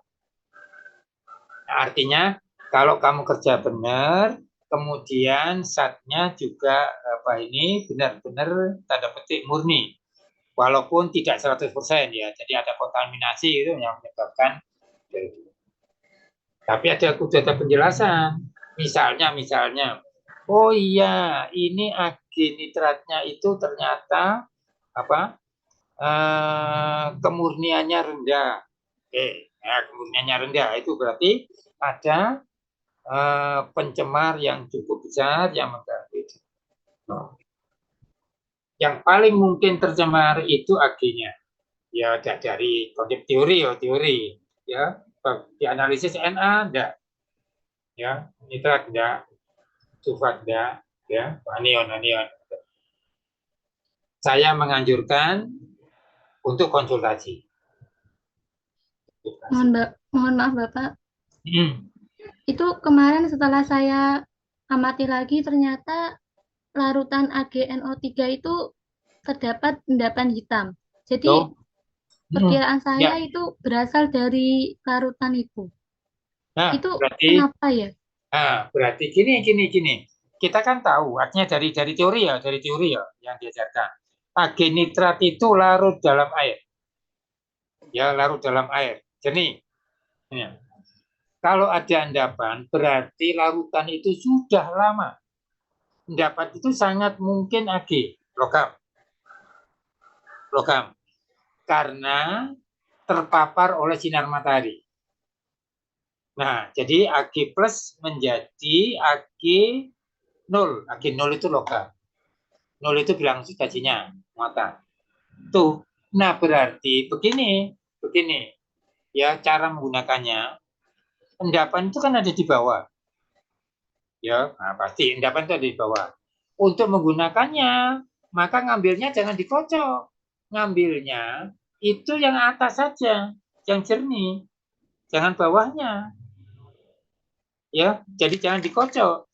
[SPEAKER 2] Nah, artinya kalau kamu kerja benar, kemudian zatnya juga benar-benar tanda petik murni. Walaupun tidak 100% ya, jadi ada kontaminasi itu yang menyebabkan itu. Tapi kudu ada penjelasan. Misalnya, oh iya, ini Ag nitratnya itu ternyata apa? Kemurniannya rendah. Oke, ya, kemurniannya rendah itu berarti ada pencemar yang cukup besar yang mengganggu. Yang paling mungkin tercemar itu Ag-nya. Ya dari konsep teori ya di analisis Na enggak, ya nitrat enggak, sulfat enggak, ya anion. Saya menganjurkan untuk konsultasi.
[SPEAKER 5] Mohon maaf Bapak,
[SPEAKER 2] Hmm.
[SPEAKER 5] itu kemarin setelah saya amati lagi ternyata larutan AgNO3 itu terdapat endapan hitam. Jadi
[SPEAKER 2] Tuh.
[SPEAKER 5] perkiraan saya
[SPEAKER 2] Ya.
[SPEAKER 5] itu berasal dari larutan itu.
[SPEAKER 2] Nah,
[SPEAKER 5] Itu
[SPEAKER 2] berarti
[SPEAKER 5] kenapa ya?
[SPEAKER 2] berarti gini. Kita kan tahu artinya dari teori ya yang diajarkan. Ag nitrat itu larut dalam air. Ya, larut dalam air. Jernih. Ya. Kalau ada endapan, berarti larutan itu sudah lama. Endapan itu sangat mungkin Ag, logam. Karena terpapar oleh sinar matahari. Nah, jadi Ag plus menjadi Ag0. Ag0 itu logam. 0 itu bilang gajinya, muatan. Tuh. Nah, berarti begini. Ya, cara menggunakannya. Endapan itu kan ada di bawah. Ya, nah pasti endapan itu ada di bawah. Untuk menggunakannya, maka ngambilnya jangan dikocok. Ngambilnya itu yang atas saja, yang jernih. Jangan bawahnya. Ya, jadi jangan dikocok.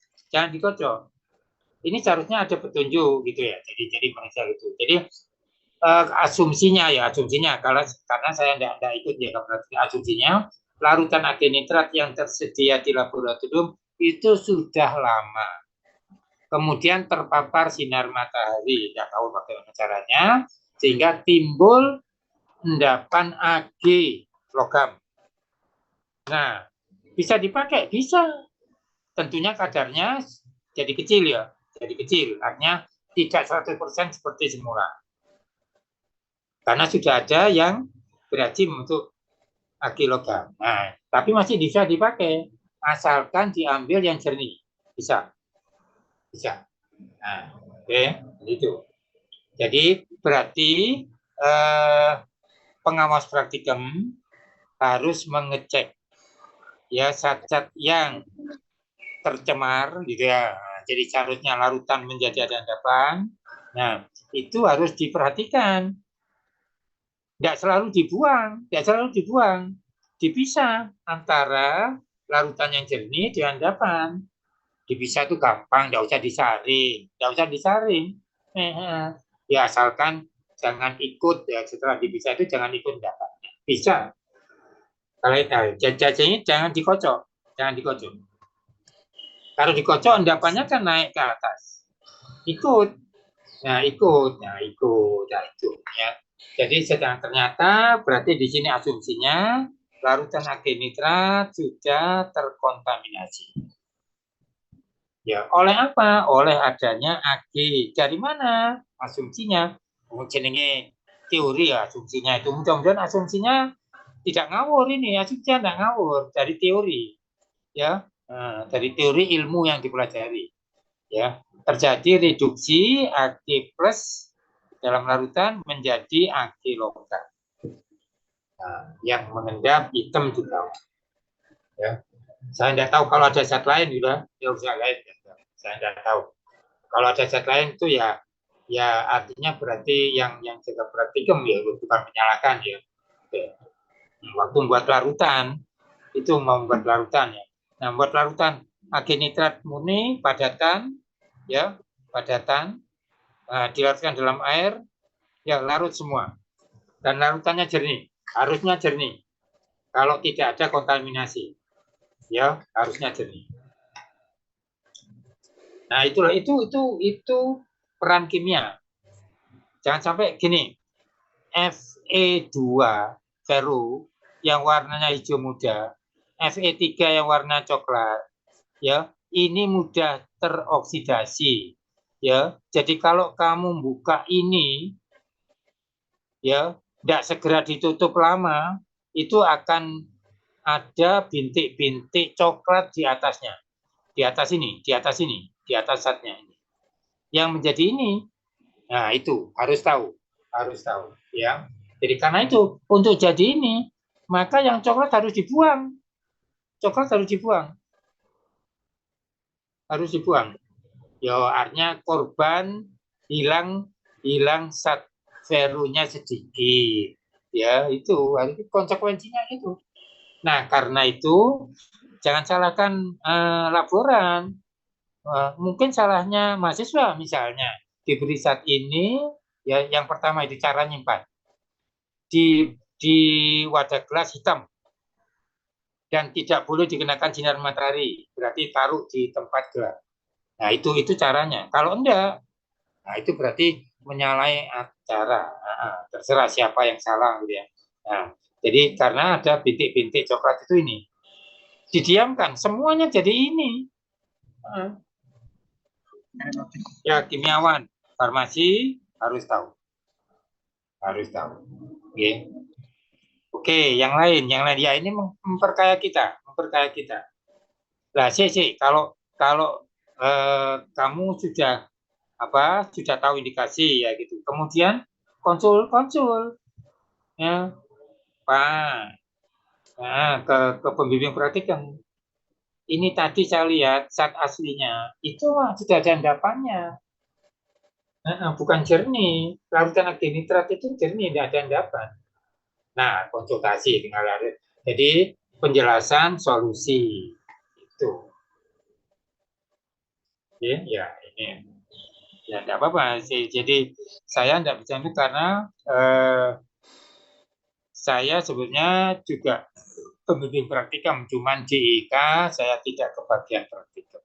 [SPEAKER 2] Ini seharusnya ada petunjuk gitu ya. Jadi manusia gitu. Jadi asumsinya karena saya tidak ikut ya, berarti asumsinya larutan Ag nitrat yang tersedia di laboratorium itu sudah lama. Kemudian terpapar sinar matahari, tidak tahu bagaimana caranya, sehingga timbul endapan Ag logam. Nah, bisa dipakai, bisa. Tentunya kadarnya jadi kecil ya, artinya tidak 100% seperti semula. Karena sudah ada yang berajim untuk Ag logam. Nah, tapi masih bisa dipakai, asalkan diambil yang jernih. Bisa. Nah, oke, itu. Jadi berarti pengawas praktikum harus mengecek ya zat-zat yang tercemar gitu ya. Jadi seharusnya larutan menjadi ada endapan. Nah, itu harus diperhatikan. Tidak selalu dibuang. Dipisah antara larutan yang jernih dengan endapan. Dipisah itu gampang, tidak usah disaring. Ya asalkan jangan ikut ya, setelah dipisah itu jangan ikut endapan. Bisa. Kalau jajahnya jangan dikocok. Kalau dikocok endapannya kan naik ke atas. Ikut. Itu ya. Jadi ternyata berarti di sini asumsinya larutan Ag nitrat sudah terkontaminasi. Ya, oleh apa? Oleh adanya Ag. Dari mana asumsinya? Jenenge teori ya asumsinya itu. Mudah-mudahan asumsinya tidak ngawur ini, asumsinya tidak ngawur dari teori. Ya, dari teori ilmu yang dipelajari. Ya, terjadi reduksi Ag plus dalam larutan menjadi Ag logam. Nah, yang mengendap hitam juga. Ya. Saya tidak tahu kalau ada zat lain juga, zat lain. Saya tidak tahu. Kalau ada zat lain itu ya artinya berarti yang jaga praktikum ya bukan menyalahkan ya. Oke. Waktu membuat larutan itu membuat larutan ya. Nah, membuat larutan Ag nitrat murni padatan ya, dilarutkan dalam air ya, larut semua. Dan larutannya jernih, harusnya jernih. Kalau tidak ada kontaminasi ya, harusnya jernih. Nah, itulah itu peran kimia. Jangan sampai gini. Fe2 ferro yang warnanya hijau muda Fe3 yang warna coklat, ya, ini mudah teroksidasi, ya. Jadi kalau kamu buka ini, ya, tidak segera ditutup lama, itu akan ada bintik-bintik coklat di atasnya, di atas ini, di atas ini, di atas zatnya ini. Yang menjadi ini, nah itu harus tahu, ya. Jadi karena itu untuk jadi ini, maka yang coklat harus dibuang, harus dibuang. Ya artinya korban hilang zat ferunya sedikit, ya itu konsekuensinya itu. Nah karena itu jangan salahkan laporan. Mungkin salahnya mahasiswa misalnya diberi zat ini, ya yang pertama itu cara nyimpan di wadah gelas hitam dan tidak boleh dikenakan sinar matahari, berarti taruh di tempat gelap. Nah itu caranya. Kalau enggak, nah itu berarti menyalahi acara. Terserah siapa yang salah gitu ya. Nah, jadi karena ada bintik-bintik coklat itu ini didiamkan, semuanya jadi ini. Ya kimiawan, farmasi harus tahu. Oke. Oke, yang lain ya ini memperkaya kita. Nah, kalau kamu sudah tahu indikasi ya gitu. Kemudian konsul ya Pak. Nah, ke pembimbing praktikum. Ini tadi saya lihat zat aslinya itu sudah ada endapannya. Bukan jernih. Larutan nitrat itu jernih, tidak ada endapan. Nah, konsultasi tinggal ada. Jadi penjelasan solusi itu. Oke, ya ini. Ya tidak apa-apa. Jadi saya tidak bisa itu karena saya sebetulnya juga pembimbing praktikum, cuman JIK saya tidak kebagian praktikum.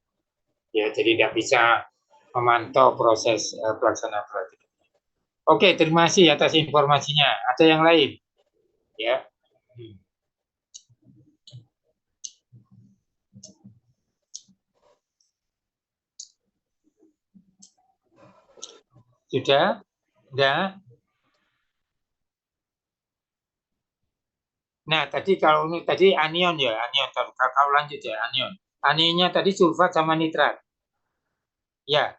[SPEAKER 2] Ya, jadi tidak bisa memantau proses pelaksanaan praktikum. Oke, terima kasih atas informasinya. Ada yang lain? Ya. Sudah? Sudah? Nah, tadi anion ya, kalau lanjut ya, anion. Anionnya tadi sulfat sama nitrat. Ya.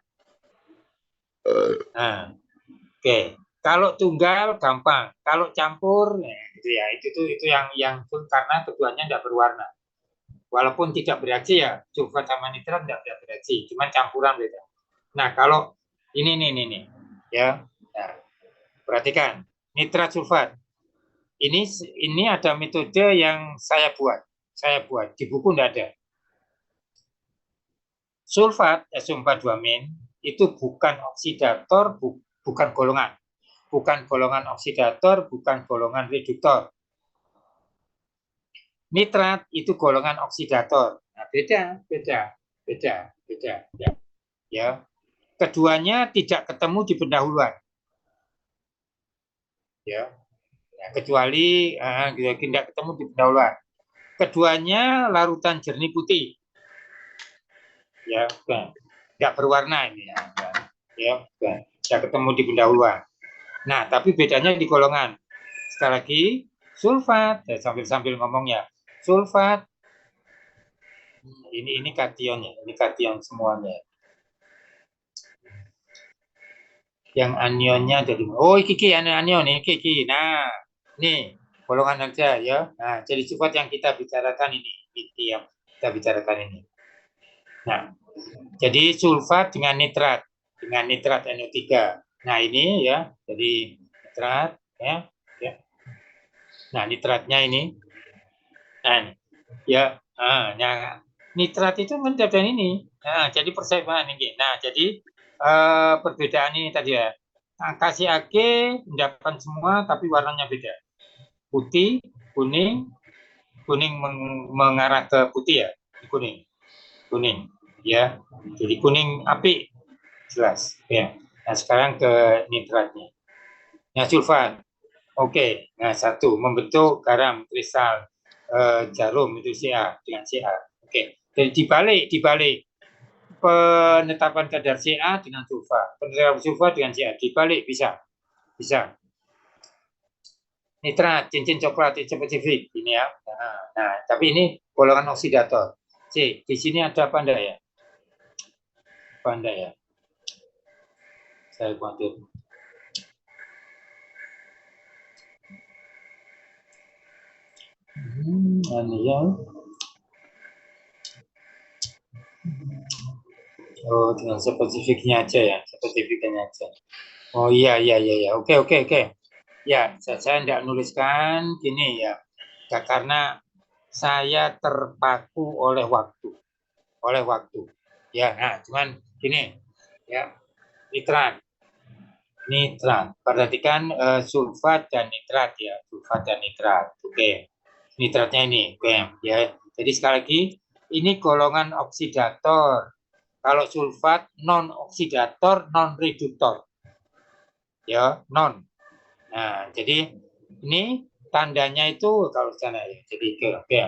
[SPEAKER 2] Nah, oke. Kalau tunggal gampang, kalau campur, gitu ya, itu yang karena keduanya tidak berwarna. Walaupun tidak bereaksi ya, sulfat sama nitrat tidak bereaksi, cuma campuran beda. Nah, kalau ini, ya, nah, perhatikan, nitrat sulfat. Ini ada metode yang saya buat di buku tidak ada. Sulfat SO4-2- itu bukan oksidator, bukan golongan oksidator, bukan golongan reduktor. Nitrat itu golongan oksidator. Nah, beda. Ya. Keduanya tidak ketemu di pendahuluan. Ya. Kecuali tidak ketemu di pendahuluan. Keduanya larutan jernih putih. Ya, tidak berwarna ini ya. Tidak ketemu di pendahuluan. Nah, tapi bedanya di golongan. Sekali lagi, sulfat, sambil ngomongnya, sulfat, ini kationnya, ini kation semuanya. Yang anionnya jadi, iki anion, iki. Nah, ini golongan aja ya. Nah, jadi sulfat yang kita bicarakan ini yang kita bicarakan ini. Nah, jadi sulfat dengan nitrat NO3. Nah, ini ya, jadi nitrat ya. Nah, nitratnya ini. Nah, ya, nitrat itu mendadak ini. Nah, jadi persamaan ini. Nah, jadi perbedaan ini tadi ya. KCAG mendapat semua tapi warnanya beda. Putih, kuning mengarah ke putih ya, kuning ya. Jadi kuning api jelas ya. Nah, sekarang ke nitratnya. Nah, sulfat. Oke. Nah, 1 membentuk garam kristal jarum itu Ca dengan Ca. Oke. Jadi dibalik penetapan kadar Ca dengan sulfa, penetapan sulfa dengan Ca dibalik bisa. Nitrat, cincin coklat itu spesifik ini ya. Nah, tapi ini golongan oksidator. C, di sini ada apa enggak ya? Apa enggak ya? Saya khawatir. Ini ya. Oh, dengan spesifiknya aja ya, spesifiknya aja. Oh iya. Oke. Ya, saya tidak nuliskan gini ya. Karena saya terpaku oleh waktu. Ya, nah, cuman gini ya, nitrat. Perhatikan sulfat dan nitrat ya, Oke. Nitratnya ini, oke ya. Jadi sekali lagi ini golongan oksidator. Kalau sulfat non oksidator, non reduktor. Ya, non. Nah, jadi ini tandanya itu kalau sana ya. Jadi oke,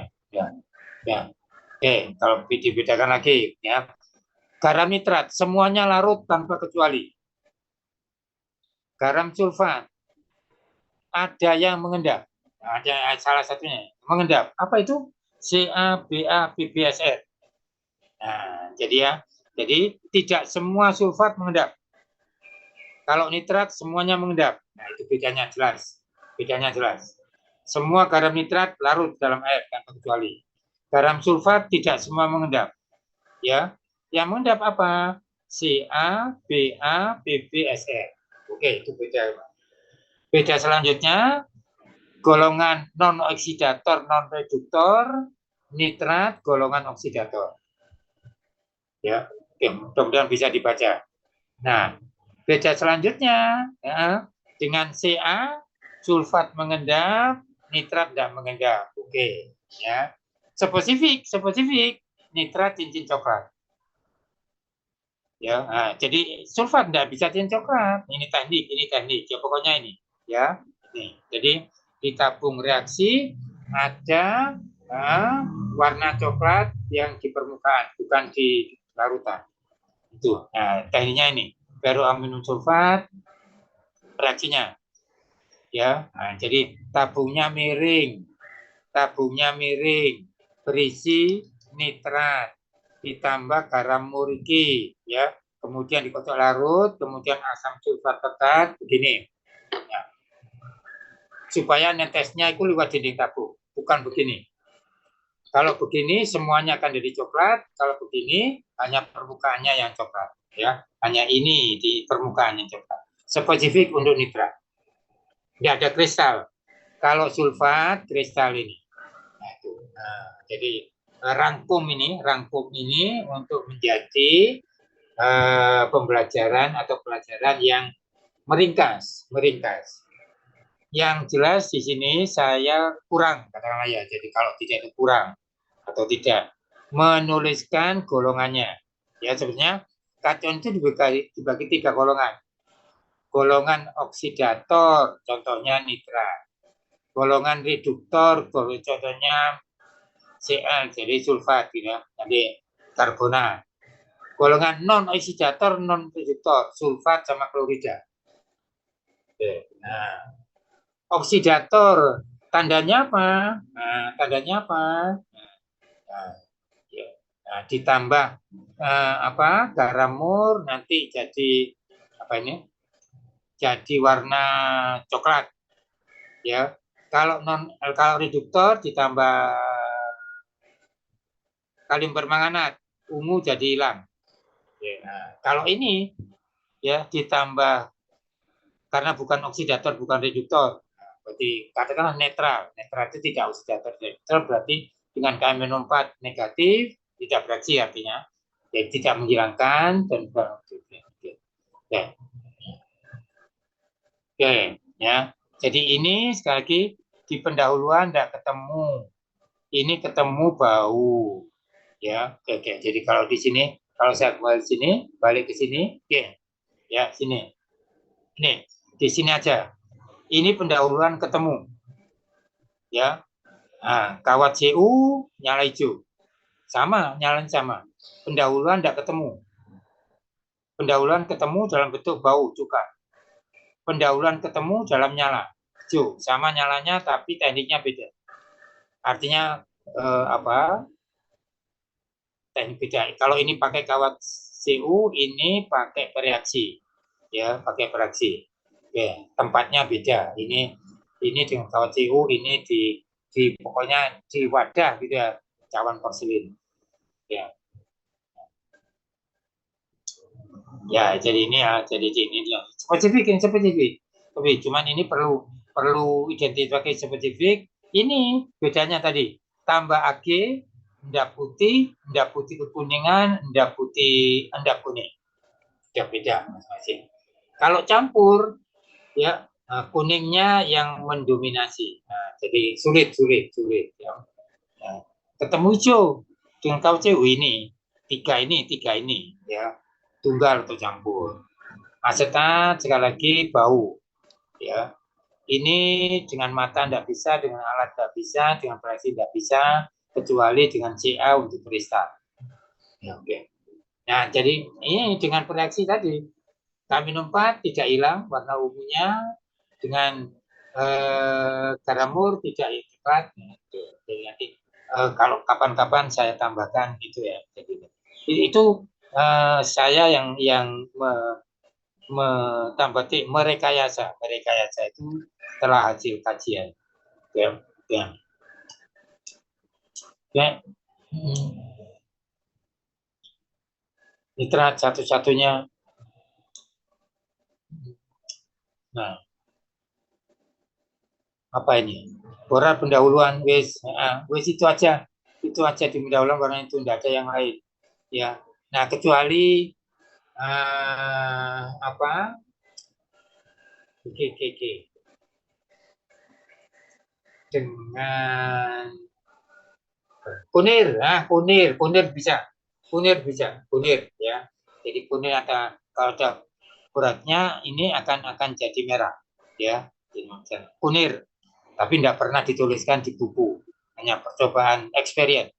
[SPEAKER 2] kalau dibedakan lagi ya. Garam nitrat semuanya larut tanpa kecuali. Garam sulfat ada yang mengendap. Ada salah satunya mengendap. Apa itu? CaBa-BbSr. Nah, jadi tidak semua sulfat mengendap. Kalau nitrat semuanya mengendap. Nah, itu bedanya jelas. Semua garam nitrat larut dalam air tanpa kecuali. Garam sulfat tidak semua mengendap. Ya, yang mengendap apa? CaBa-BbSr. Oke, itu beda. Beda selanjutnya, golongan non-oksidator, non-reduktor, nitrat, golongan oksidator. Ya, oke, mudah-mudahan bisa dibaca. Nah, beda selanjutnya, ya, dengan Ca, sulfat mengendap, nitrat tidak mengendap. Oke, ya. Spesifik, nitrat cincin coklat. Ya, nah, jadi sulfat tidak bisa cincin coklat. Ini teknik. Ya, pokoknya ini, ya. Nih, jadi di tabung reaksi ada warna coklat yang di permukaan, bukan di larutan. Itu. Nah, tekniknya ini. Ferroaluminium sulfat reaksinya. Ya, nah, jadi tabungnya miring, berisi nitrat ditambah garam muriki, ya. Kemudian dikocok larut, kemudian asam sulfat pekat begini. Ya. Supaya netesnya itu lewat dinding tabung, bukan begini. Kalau begini semuanya akan jadi coklat, kalau begini hanya permukaannya yang coklat, ya. Hanya ini di permukaannya coklat. Spesifik untuk nitrat. Tidak ada kristal. Kalau sulfat kristal ini. Nah, itu. Nah, jadi rangkum ini untuk menjadi pembelajaran atau pelajaran yang meringkas. Yang jelas di sini saya kurang, katakanlah ya. Jadi kalau tidak itu kurang atau tidak menuliskan golongannya. Ya, sebenarnya kation itu dibagi 3 golongan. Golongan oksidator, contohnya nitrat. Golongan reduktor, contohnya Cl, jadi sulfat, gitu. Jadi karbonat. Golongan non-oksidator, non-reduktor, sulfat sama klorida. Nah, oksidator, tandanya apa? Nah, ditambah garam mur, nanti jadi apa ini? Jadi warna coklat, ya. Kalau reduktor ditambah kalium permanganat, ungu jadi hilang. Ya, nah, kalau ini ya ditambah karena bukan oksidator, bukan reduktor, nah, berarti katakanlah netral. Netral itu tidak oksidator, netral berarti dengan KM-4 negatif, tidak bereaksi artinya, jadi tidak menghilangkan dan Oke, ya. Jadi ini sekali lagi di pendahuluan tidak ketemu. Ini ketemu bau. Ya, oke. Jadi kalau di sini, kalau saya kembali sini, balik ke sini, oke. Ya, sini. Ini di sini aja. Ini pendahuluan ketemu. Ya. Nah, kawat CU nyala hijau. Sama, nyalanya sama. Pendahuluan tidak ketemu. Pendahuluan ketemu dalam bentuk bau cuka. Pendahuluan ketemu dalam nyala hijau. Sama nyalanya tapi tekniknya beda. Artinya apa? Teknik beda. Kalau ini pakai kawat CU, ini pakai bereaksi. Ya, pakai bereaksi. Ya, tempatnya beda. Ini dengan kawat CU, ini di pokoknya di wadah gitu ya, cawan porselin. Ya. Ya, jadi ini ya, jadi ini dia. Spesifik. Tapi cuman ini perlu identifikasi spesifik. Ini bedanya tadi. Tambah AG, endak putih kekuningan, endak putih, endak kuning. Sudah beda masing-masing. Kalau campur, ya kuningnya yang mendominasi. Nah, jadi sulit ya. Nah, ketemu hijau dengan kauceu ini tiga ini ya, tunggal atau campur. Asetat sekali lagi bau ya. Ini dengan mata tidak bisa, dengan alat tidak bisa, dengan proyeksi tidak bisa, kecuali dengan CA untuk kristal. Ya, oke. Nah, jadi ini dengan proyeksi tadi, K-4 tidak hilang warna ungunya, dengan garamur tidak cepat. Jadi nanti kalau kapan-kapan saya tambahkan itu ya. Jadi itu saya yang merekayasa itu setelah hasil kajian. Ya, ya. Ya. Nitrat satu-satunya. Nah, apa ini? Bora pendahuluan wes itu aja di pendahuluan karena itu tidak ada yang lain ya. Nah, kecuali apa? Oke. Dengan kunir bisa. Kunir ya. Jadi kunir kalau ada beratnya ini akan jadi merah ya. Kunir, tapi tidak pernah dituliskan di buku, hanya percobaan experience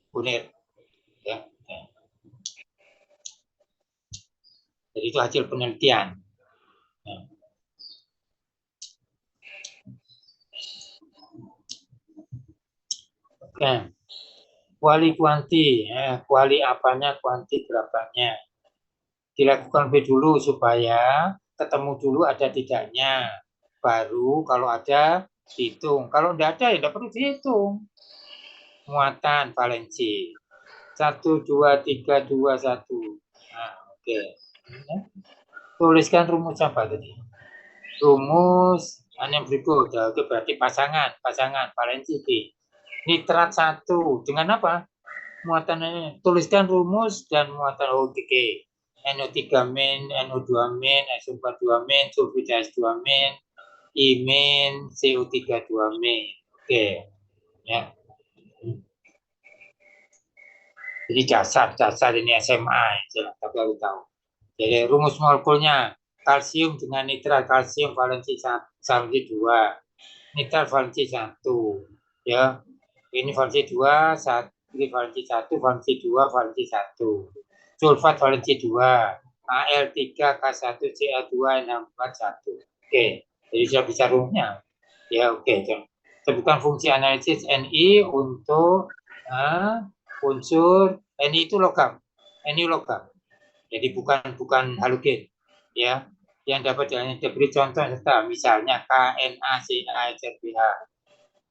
[SPEAKER 2] kunir ya. Jadi itu hasil penelitian. Ya. Oke. Kuali kuanti, kuali apanya, kuanti berapanya. Dilakukan lebih dulu supaya ketemu dulu ada tidaknya. Baru kalau ada dihitung. Kalau tidak ada ya tidak perlu dihitung. Muatan valensi 1, 2, 3, 2, 1. Nah, oke. Tuliskan rumus apa tadi? Rumus yang berikut. Oke, berarti pasangan valensi B. Nitrat 1 dengan apa? Muatannya, tuliskan rumus dan muatan oke. NO3 min, NO2 min, SO4 2 min, sulfida S2 min, I min, CO3 2 min. Oke. Ya. Jadi dasar ini SMA ya, tapi harus tahu. Jadi rumus molekulnya kalsium dengan nitrat, kalsium valensi 2, nitrat valensi 1 ya. Ini valensi 2, ini valensi 1, valensi 2, valensi 1. Sulfat valensi 2, Al3K1Ca2 NH41. Oke, jadi sudah bisa rumusnya. Ya, oke. Sebutkan fungsi analisis Ni untuk unsur Ni itu logam. Ni logam. Jadi bukan halogen. Ya. Yang dapat diberi contoh serta misalnya KNaCaCrBH.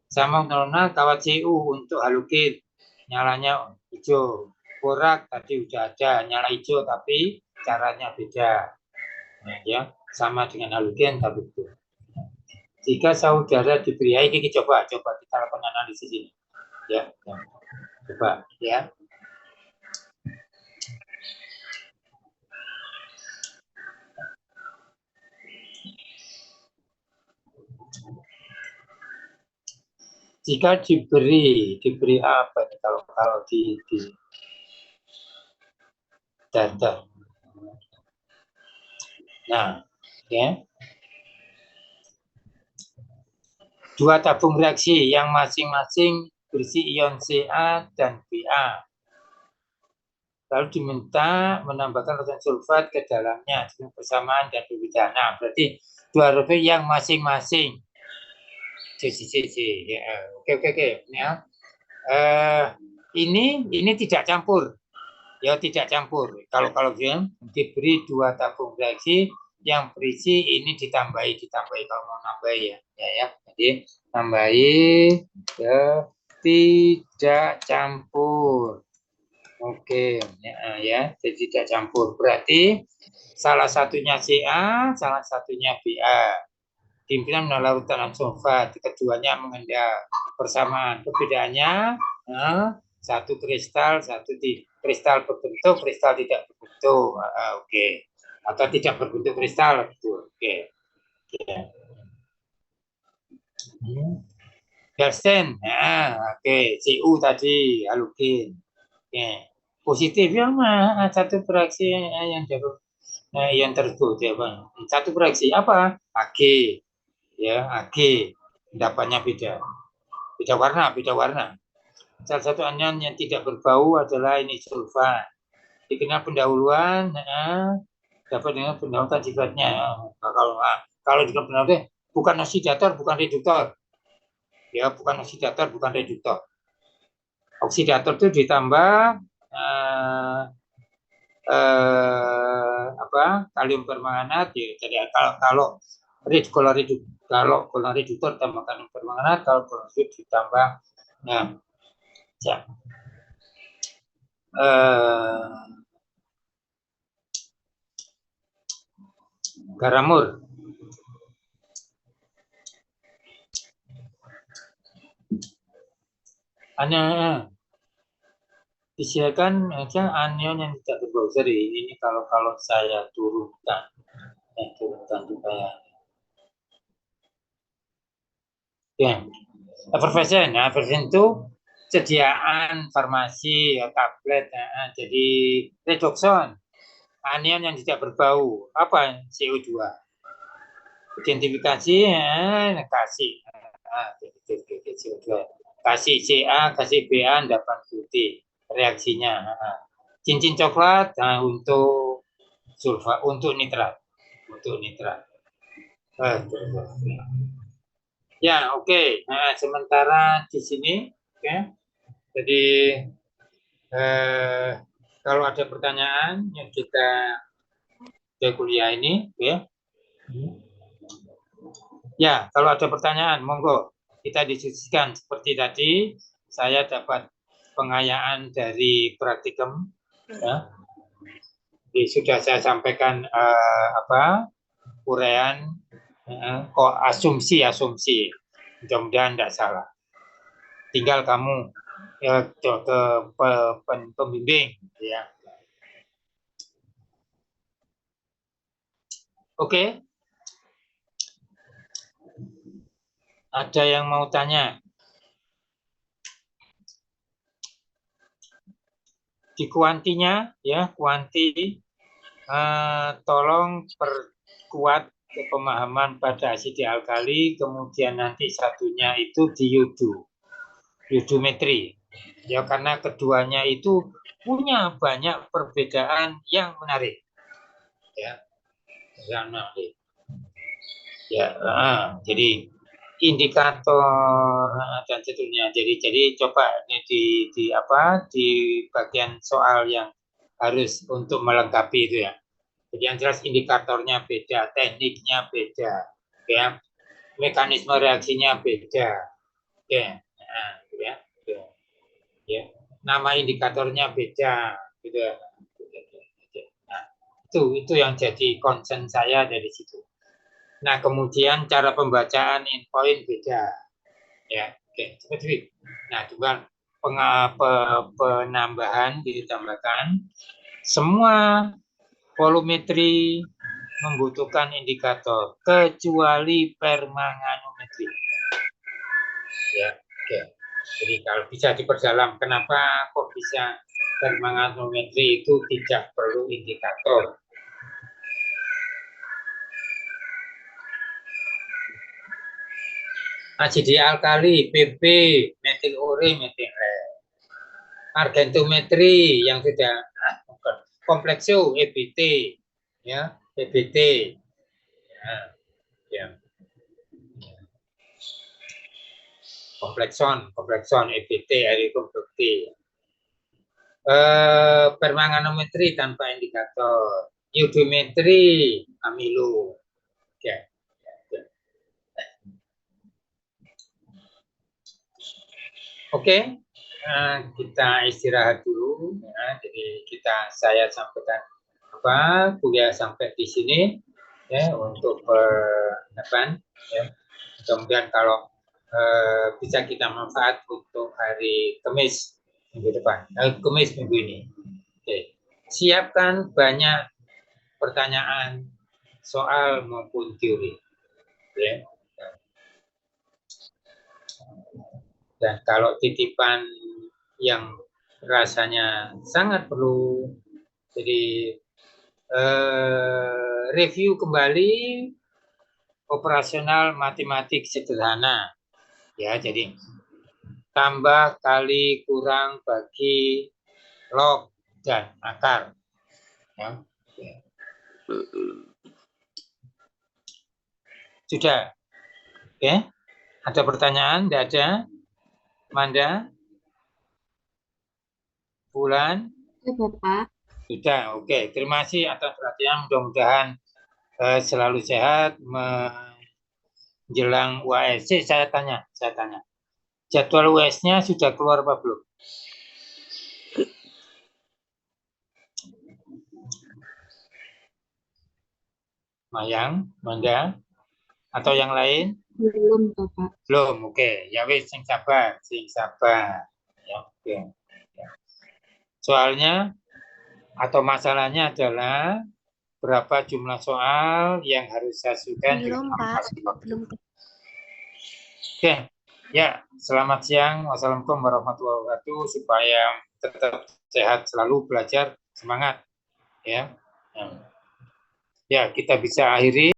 [SPEAKER 2] Sama normal kawat CU untuk halogen nyalanya hijau. Borak tadi sudah ada nyala hijau tapi caranya beda. Nah, ya, sama dengan halogen tapi itu. Jika saudara diberi ini coba kita lakukan analisis ini. Ya. Coba ya. Jika diberi apa nih kalau di data. Nah, ya. dua tabung reaksi yang masing-masing berisi ion Ca dan Ba. Lalu diminta menambahkan rotasi sulfat ke dalamnya dengan persamaan dan perbedaan. Nah, berarti dua reaksi yang masing-masing. Oke. Ya. Ini tidak campur. Ya, tidak campur. Kalau diberi dua tabung reaksi yang berisi ini ditambahi kalau mau nambahi ya. Jadi tambahi tidak campur. Oke, ya, jadi tidak campur. Berarti salah satunya Ca, salah satunya Ba. Pimpinan larutan sulfat, keduanya mengendap persamaan. Perbedaannya satu kristal, kristal berbentuk, kristal tidak berbentuk. Oke. Atau tidak berbentuk kristal, betul. Oke. Galsten, oke. Cu tadi halogen. Oke. Positif ya mah satu reaksi yang tersebut ya bang. Satu reaksi apa? Ag. Ya, Ag. Pendapatnya beda warna. Salah satu anion yang tidak berbau adalah ini sulfat. Dikenal pendahuluan, dapat dengan pendahuluan sifatnya. Kalau dengan pendahuluan bukan oksidator, bukan reduktor. Ya, bukan oksidator, bukan reduktor. Oksidator itu ditambah kalium permanganat. Ya, jadi kalau reduktor tambah kalium permanganat, kalau klorofil ditambah garamur. Hanya disiapkan aja anion yang tidak berbau. Sorry, ini kalau saya turunkan supaya ya. Effervescent itu sediaan farmasi tablet. Jadi redoxon, anion yang tidak berbau. Apa? CO2. Identifikasi kasih CO2. Kasih Ca, kasih Ba, endapan putih. Reaksinya. Cincin coklat untuk sulfa, untuk nitrat. Ya, oke. Nah, sementara di sini, jadi kalau ada pertanyaan yang kita kuliah ini, ya, kalau ada pertanyaan, monggo kita diskusikan. Seperti tadi, saya dapat pengayaan dari praktikum, ya. Jadi sudah saya sampaikan uraian, asumsi. Mudah-mudahan tidak salah. Tinggal kamu ke pembimbing, ya. Oke. Ada yang mau tanya? Di kuantinya, ya, tolong perkuat pemahaman pada asidi alkali, kemudian nanti satunya itu di yudometri. Ya, karena keduanya itu punya banyak perbedaan yang menarik. Ya, yang menarik. Ya, jadi indikator dan seterusnya. Jadi coba ini di bagian soal yang harus untuk melengkapi itu ya. Jadi yang jelas indikatornya beda, tekniknya beda, ya, mekanisme reaksinya beda, ya, ya, nama indikatornya beda, gitu. Nah, itu yang jadi concern saya dari situ. Nah, kemudian cara pembacaan endpoint beda, ya, seperti itu. Nah, juga penambahan ditambahkan semua volumetri membutuhkan indikator kecuali permanganometri. Ya, oke. Jadi kalau bisa diperdalam, kenapa kok bisa permanganometri itu tidak perlu indikator? Asidi alkali, PP, metilure, metilre. Argentometri yang sudah komplekso, EBT, ya, EBT, ya. komplekson, EBT, eritropoietin. Permanganometri tanpa indikator, iodometri, amilo. Ya. Oke, kita istirahat dulu. Ya. Jadi saya sampaikan kuliah sampai di sini ya untuk depan. Ya. Mudah-mudahan kalau bisa kita manfaat untuk hari Kamis minggu depan, Kamis minggu ini. Oke. Siapkan banyak pertanyaan, soal maupun teori. Ya. Dan kalau titipan yang rasanya sangat perlu, jadi review kembali operasional matematik sederhana. Ya, jadi tambah, kali, kurang, bagi, log, dan akar. Ya. Sudah? Oke. Ada pertanyaan? Tidak ada? Manda? Bulan?
[SPEAKER 5] Ya, Bapak.
[SPEAKER 2] Sudah, oke. Terima kasih atas perhatian. Mudah-mudahan selalu sehat menjelang UAS. Saya tanya. Jadwal UAS-nya sudah keluar apa belum? Mayang, Manda, atau yang lain?
[SPEAKER 5] Belum, Bapak.
[SPEAKER 2] Belum, oke. Ya wis, sing sabar. Ya, oke. Ya. Soalnya atau masalahnya adalah berapa jumlah soal yang harus saya selesaikan.
[SPEAKER 3] Belum, Pak. Belum.
[SPEAKER 2] Oke. Ya, selamat siang. Wassalamualaikum warahmatullahi wabarakatuh. Supaya tetap sehat selalu, belajar, semangat. Ya, kita bisa akhiri.